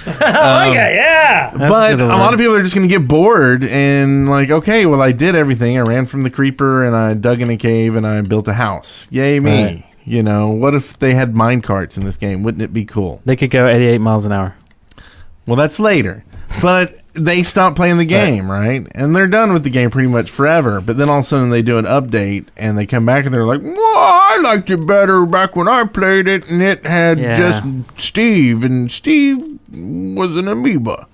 Yeah. But a lot of people are just going to get bored and like, okay, well, I did everything. I ran from the creeper and I dug in a cave and I built a house. Yay me. Right. You know, what if they had mine carts in this game? Wouldn't it be cool? They could go 88 miles an hour. Well, that's later. But they stopped playing the game, right? And they're done with the game pretty much forever. But then all of a sudden they do an update and they come back and they're like, well, I liked it better back when I played it and it had just Steve and Steve was an amoeba.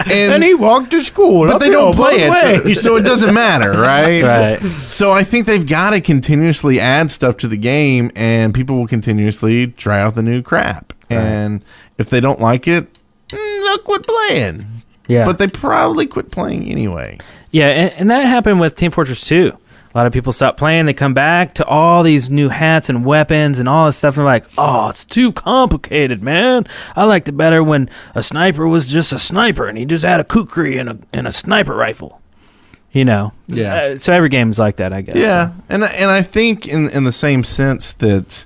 And he walked to school. But they don't play it, so it doesn't matter, right? Right. So I think they've got to continuously add stuff to the game, and people will continuously try out the new crap. Right. And if they don't like it, they'll quit playing. Yeah. But they probably quit playing anyway. Yeah, and that happened with Team Fortress 2. A lot of people stop playing. They come back to all these new hats and weapons and all this stuff. And they're like, oh, it's too complicated, man. I liked it better when a sniper was just a sniper and he just had a kukri and a sniper rifle. You know? Yeah. So every game is like that, I guess. Yeah. And I think in the same sense that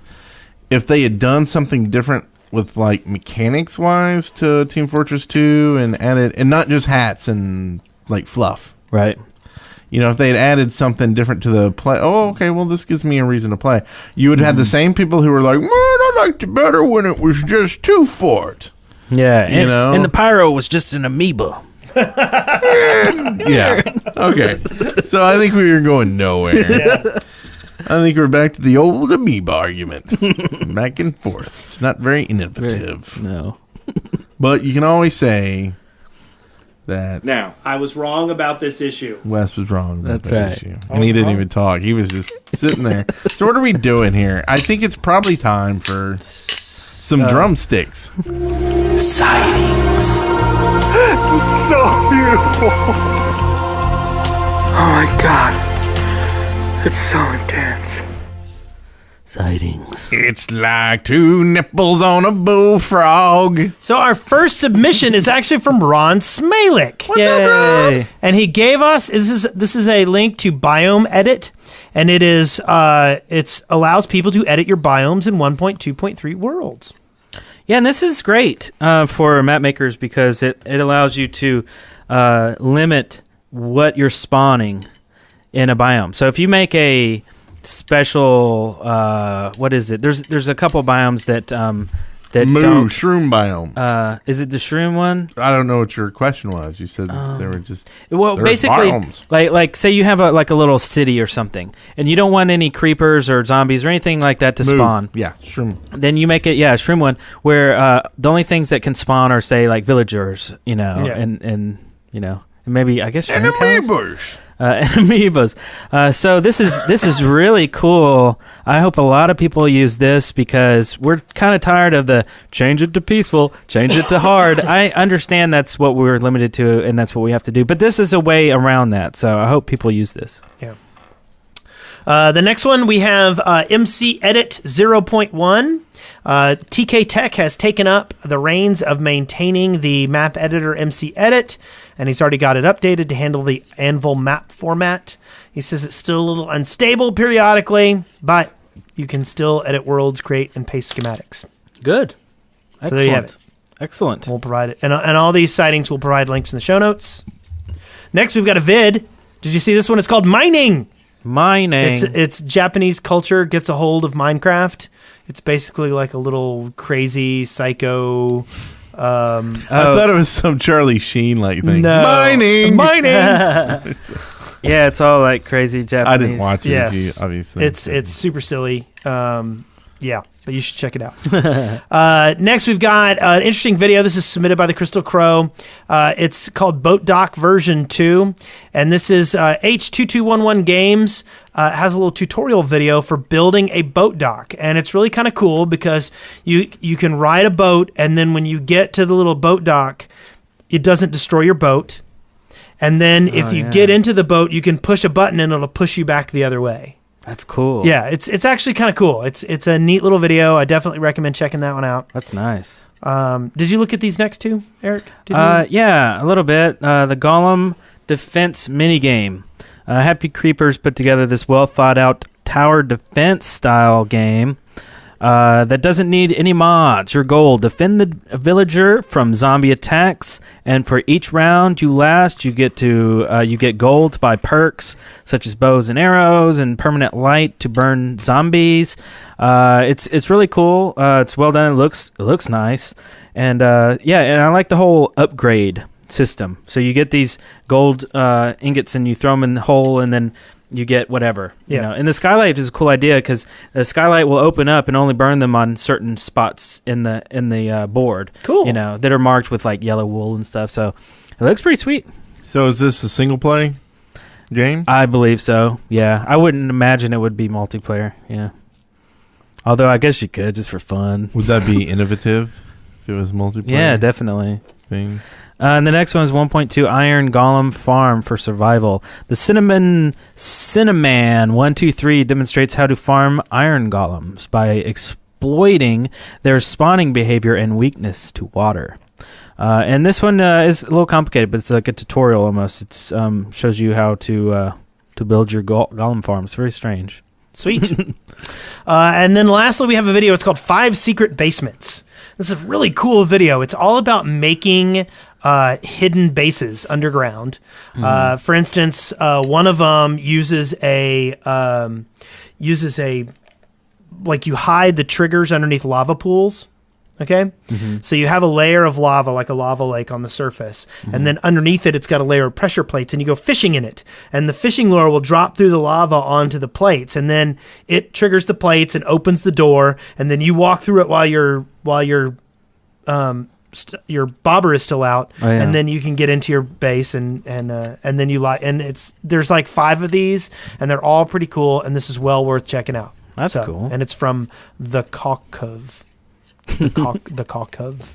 if they had done something different with like mechanics-wise to Team Fortress 2 and added, and not just hats and like fluff. Right. You know, if they had added something different to the play, okay, well, this gives me a reason to play. You would have the same people who were like, man, I liked it better when it was just 2 Fort. Yeah, you know? And the pyro was just an amoeba. Yeah. Okay. So I think we were going nowhere. Yeah. I think we're back to the old amoeba argument. Back and forth. It's not very innovative. No. But you can always say that Now, I was wrong about this issue. Wes was wrong about That's that right. issue. And he didn't even talk. He was just sitting there. So what are we doing here? I think it's probably time for some drumsticks. Sightings. It's so beautiful. Oh my god. It's so intense. Sightings. It's like 2 nipples on a bullfrog. So our first submission is actually from Ron Smalik. What's up, Ron? And he gave us this is a link to Biome Edit, and it is it allows people to edit your biomes in 1.2.3 worlds. Yeah, and this is great for map makers because it allows you to limit what you're spawning in a biome. So if you make a special what is it? There's a couple biomes that that shroom biome. Is it the shroom one? I don't know what your question was. You said they were just basically biomes. like say you have a little city or something, and you don't want any creepers or zombies or anything like that to spawn. Yeah, shroom. Then you make it a shroom one where the only things that can spawn are say like villagers, and maybe I guess shroom counts. Amoebas. So this is really cool. I hope a lot of people use this because we're kind of tired of the change it to peaceful, change it to hard. I understand that's what we're limited to and that's what we have to do, but this is a way around that. So I hope people use this. Yeah. The next one we have MC Edit 0.1. TK Tech has taken up the reins of maintaining the map editor MC Edit, and he's already got it updated to handle the Anvil map format. He says it's still a little unstable periodically, but you can still edit worlds, create, and paste schematics. Good. So there you have it. Excellent. We'll provide it. And all these sightings will provide links in the show notes. Next, we've got a vid. Did you see this one? It's called Mining. It's Japanese culture gets a hold of Minecraft. It's basically like a little crazy psycho. I thought it was some Charlie Sheen like thing. No. Mining. Yeah, it's all like crazy Japanese. I didn't watch it. Yes. Obviously, it's super silly. Yeah, but you should check it out. Next, we've got an interesting video. This is submitted by the Crystal Crow. It's called Boat Dock version 2, and this is H2211 Games. Has a little tutorial video for building a boat dock, and it's really kind of cool because you can ride a boat, and then when you get to the little boat dock, it doesn't destroy your boat. And then if you get into the boat, you can push a button, and it'll push you back the other way. That's cool. Yeah, it's actually kind of cool. It's a neat little video. I definitely recommend checking that one out. That's nice. Did you look at these next two, Eric? Yeah, a little bit. The Golem Defense minigame. Happy Creepers put together this well thought out tower defense style game that doesn't need any mods. Your goal: defend the villager from zombie attacks, and for each round you last, you get gold to buy perks such as bows and arrows and permanent light to burn zombies. It's really cool. It's well done. It looks nice, and and I like the whole upgrade system. So you get these gold ingots and you throw them in the hole, and then you get whatever. You know. And the skylight is a cool idea because the skylight will open up and only burn them on certain spots in the board. Cool. That are marked with like yellow wool and stuff. So it looks pretty sweet. So is this a single play game? I believe so. Yeah, I wouldn't imagine it would be multiplayer. Yeah. Although I guess you could just for fun. Would that be innovative if it was multiplayer? Yeah, definitely. Thing. And the next one is 1.2 Iron Golem Farm for survival. The Cinnamon 123 demonstrates how to farm iron golems by exploiting their spawning behavior and weakness to water. And this one is a little complicated, but it's like a tutorial almost. It shows you how to build your golem farm. It's very strange. Sweet. And then lastly, we have a video. It's called 5 Secret Basements. This is a really cool video. It's all about making hidden bases underground. For instance, one of them uses a like you hide the triggers underneath lava pools. Okay, so you have a layer of lava, like a lava lake on the surface, and then underneath it, it's got a layer of pressure plates, and you go fishing in it, and the fishing lure will drop through the lava onto the plates, and then it triggers the plates and opens the door, and then you walk through it while your bobber is still out, and then you can get into your base, and then you there's like 5 of these, and they're all pretty cool, and this is well worth checking out. That's cool, and it's from the Kokov. The Kokov.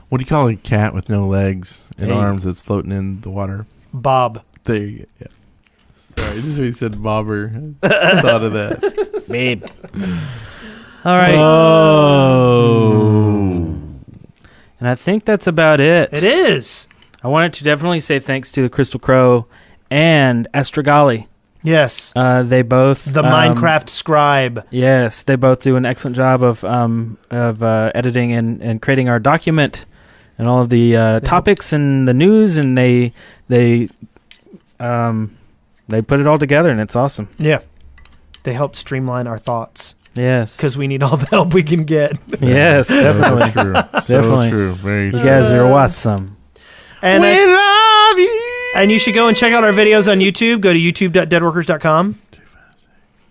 What do you call a cat with no legs and arms that's floating in the water? Bob. There you go. Yeah. Sorry, this is what you said, bobber. I thought of that. Babe. All right. Oh. And I think that's about it. It is. I wanted to definitely say thanks to the Crystal Crow and Astragali. Yes. They both... The Minecraft scribe. Yes, they both do an excellent job of editing and creating our document and all of the topics and the news, and they put it all together, and it's awesome. Yeah. They help streamline our thoughts Yes. Because we need all the help we can get. Yes, definitely. So true. Definitely. So true. Very You true. guys are awesome. And we love you. And you should go and check out our videos on YouTube. Go to youtube.deadworkers.com.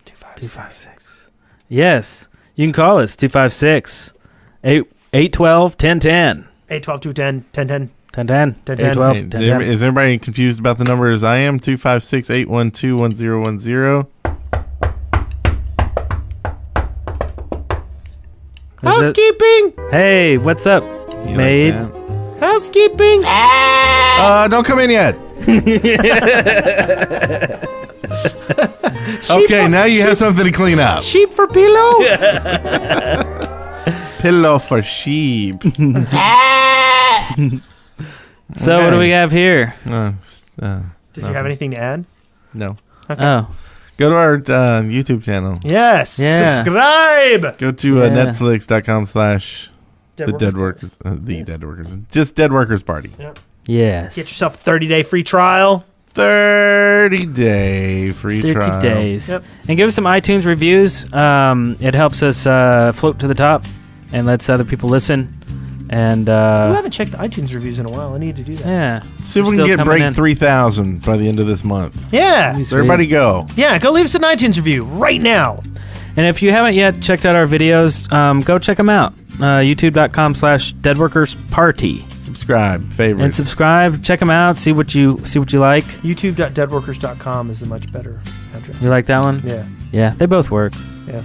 256. Yes. You can call us 256 812 1010. 812-210-1010. 1010. 812 Hey, 1010. is everybody confused about the numbers? I am 256-812-1010. Housekeeping. Hey, what's up, You maid? like Housekeeping. Don't come in yet. Okay, now you have something to clean up. Sheep for pillow. Pillow for sheep. So what do we have here? Did you have anything to add? No. Okay. Oh. Go to our YouTube channel. Yes. Yeah. Subscribe. Go to netflix.com/the Dead Workers. The Dead Workers. Just Dead Workers Party. Yep. Yes. Get yourself a 30-day free trial. 30-day free 30 trial. days. Yep. And give us some iTunes reviews. It helps us float to the top and lets other people listen. And I haven't checked the iTunes reviews in a while. I need to do that. yeah. See if we Still can coming break in. 3,000 by the end of this month. Yeah. So everybody go. Yeah, go leave us an iTunes review right now. And if you haven't yet checked out our videos, go check them out. YouTube.com/deadworkersparty. Subscribe, favorite. And subscribe. Check them out. See what you like. YouTube.deadworkers.com is the much better address. You like that one? Yeah. Yeah, they both work. Yeah.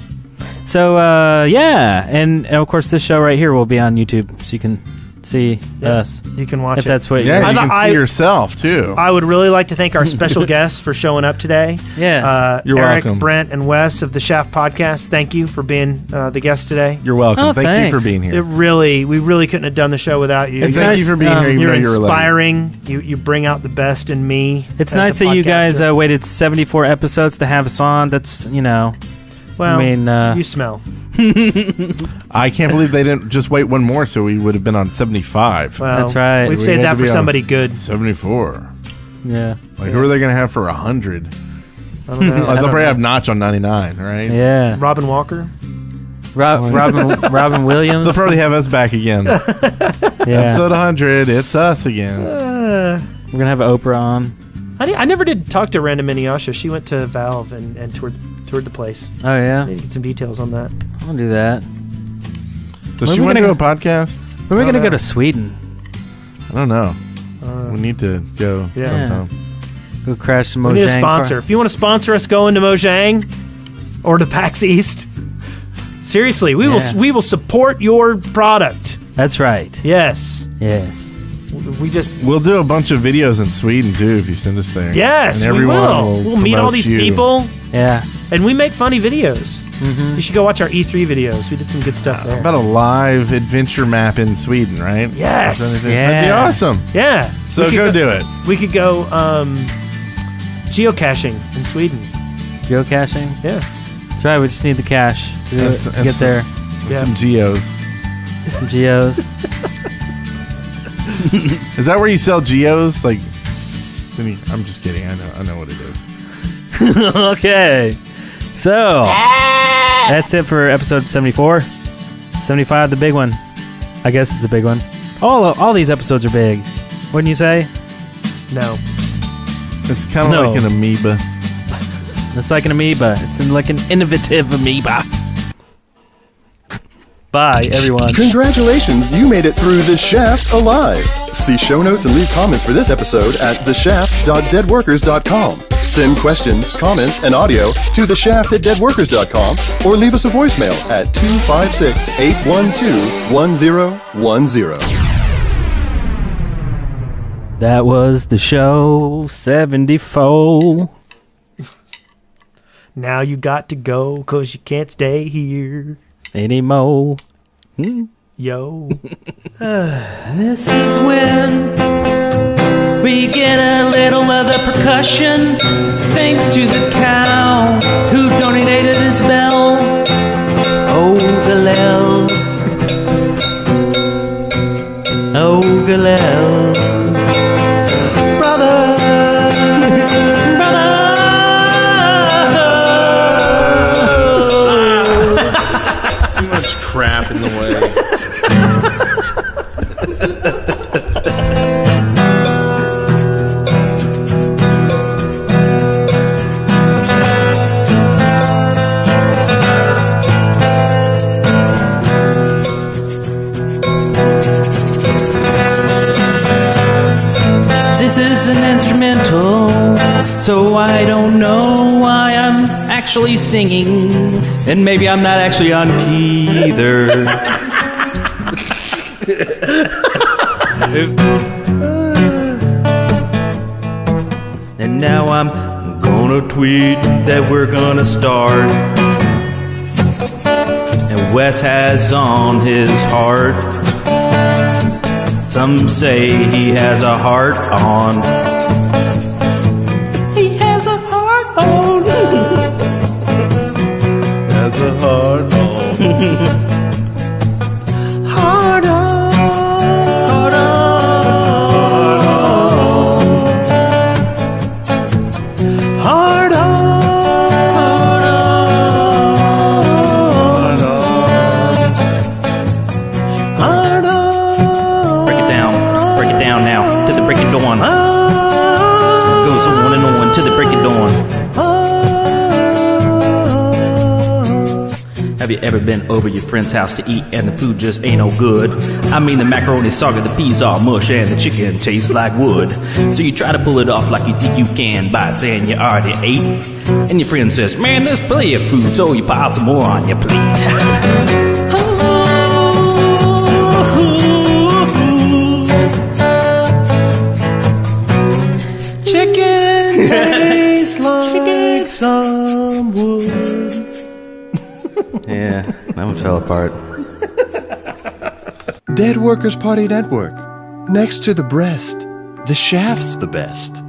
So, yeah. And of course, this show right here will be on YouTube, so you can see us. You can watch if it. that's what Yeah, you're you can see yourself, too. I would really like to thank our special guests for showing up today. Yeah. You're Eric, welcome. Brent, and Wes of the Shaft Podcast. Thank you for being the guest today. You're welcome. Oh, Thank you thanks. for being here. We really couldn't have done the show without you. It's Thank nice, you for being here. Even You're though you're late. inspiring. You bring out the best in me. It's as nice a that you guys podcaster. waited 74 episodes to have us on. That's, Well, I mean, you smell. I can't believe they didn't just wait one more, so we would have been on 75. Well, That's right. We've We saved had that to for be on somebody good. 74. yeah. Like, who are they going to have for 100? I don't know. They'll probably have Notch on 99, right? Yeah. Robin Walker. Robin Williams. They'll probably have us back again. Yeah. Episode 100, it's us again. We're going to have Oprah on. I never did talk to Randa Miniasha. She went to Valve and toured the place. Oh, yeah? I need to get some details on that. I'll do that. Does When she are we want to gonna do a podcast? When are we going to know. go to Sweden? I don't know. We need to go Yeah. sometime. Go crash some We need a Mojang sponsor. car. If you want to sponsor us going to Mojang or to PAX East, seriously, we Yeah. will support your product. That's right. Yes. Yes. We just We'll do a bunch of videos in Sweden, too, if you send us there. yes, And we everyone will. We'll meet all promote these you. people, Yeah. and we make funny videos. You should go watch our E3 videos. We did some good stuff there. About a live adventure map in Sweden, right? Yes. That'd be Yeah. awesome. Yeah. So We could go do it. We could go geocaching in Sweden. Geocaching? Yeah. That's right. We just need the cash to get there. Yeah. Some geos. Geos. Is that where you sell geos? Like, I'm just kidding. I know what it is. Okay. So, that's it for episode 74. 75, the big one. I guess it's the big one. All these episodes are big. Wouldn't you say? No. It's kind of No. like an amoeba. It's like an amoeba. It's like an innovative amoeba. Bye, everyone. Congratulations, you made it through The Shaft alive. See show notes and leave comments for this episode at theshaft.deadworkers.com. Send questions, comments, and audio to theshaft@deadworkers.com or leave us a voicemail at 256-812-1010. That was the show 74. Now you got to go because you can't stay here. Anymore. Yo. This is when we get a little of the percussion. Thanks to the cow who donated his bell. Oh, Galel. Oh, Galel. Brother. Brother. blocking the way. This is an instrumental, so I don't know why I'm actually singing. And maybe I'm not actually on key either. And now I'm gonna tweet that we're gonna start. And Wes has on his heart. Some say he has a heart on. He has a heart on. Has a heart on. Heart on. Heart on. Heart on. Have you ever been over your friend's house to eat and the food just ain't no good? I mean the macaroni soggy, the peas all mush, and the chicken tastes like wood. So you try to pull it off like you think you can by saying you already ate. And your friend says, man, there's plenty of food, so you pile some more on your plate. Chicken tastes like some wood. Yeah, that one fell apart. Dead Workers Party Network. Next to the breast, the shaft's the best.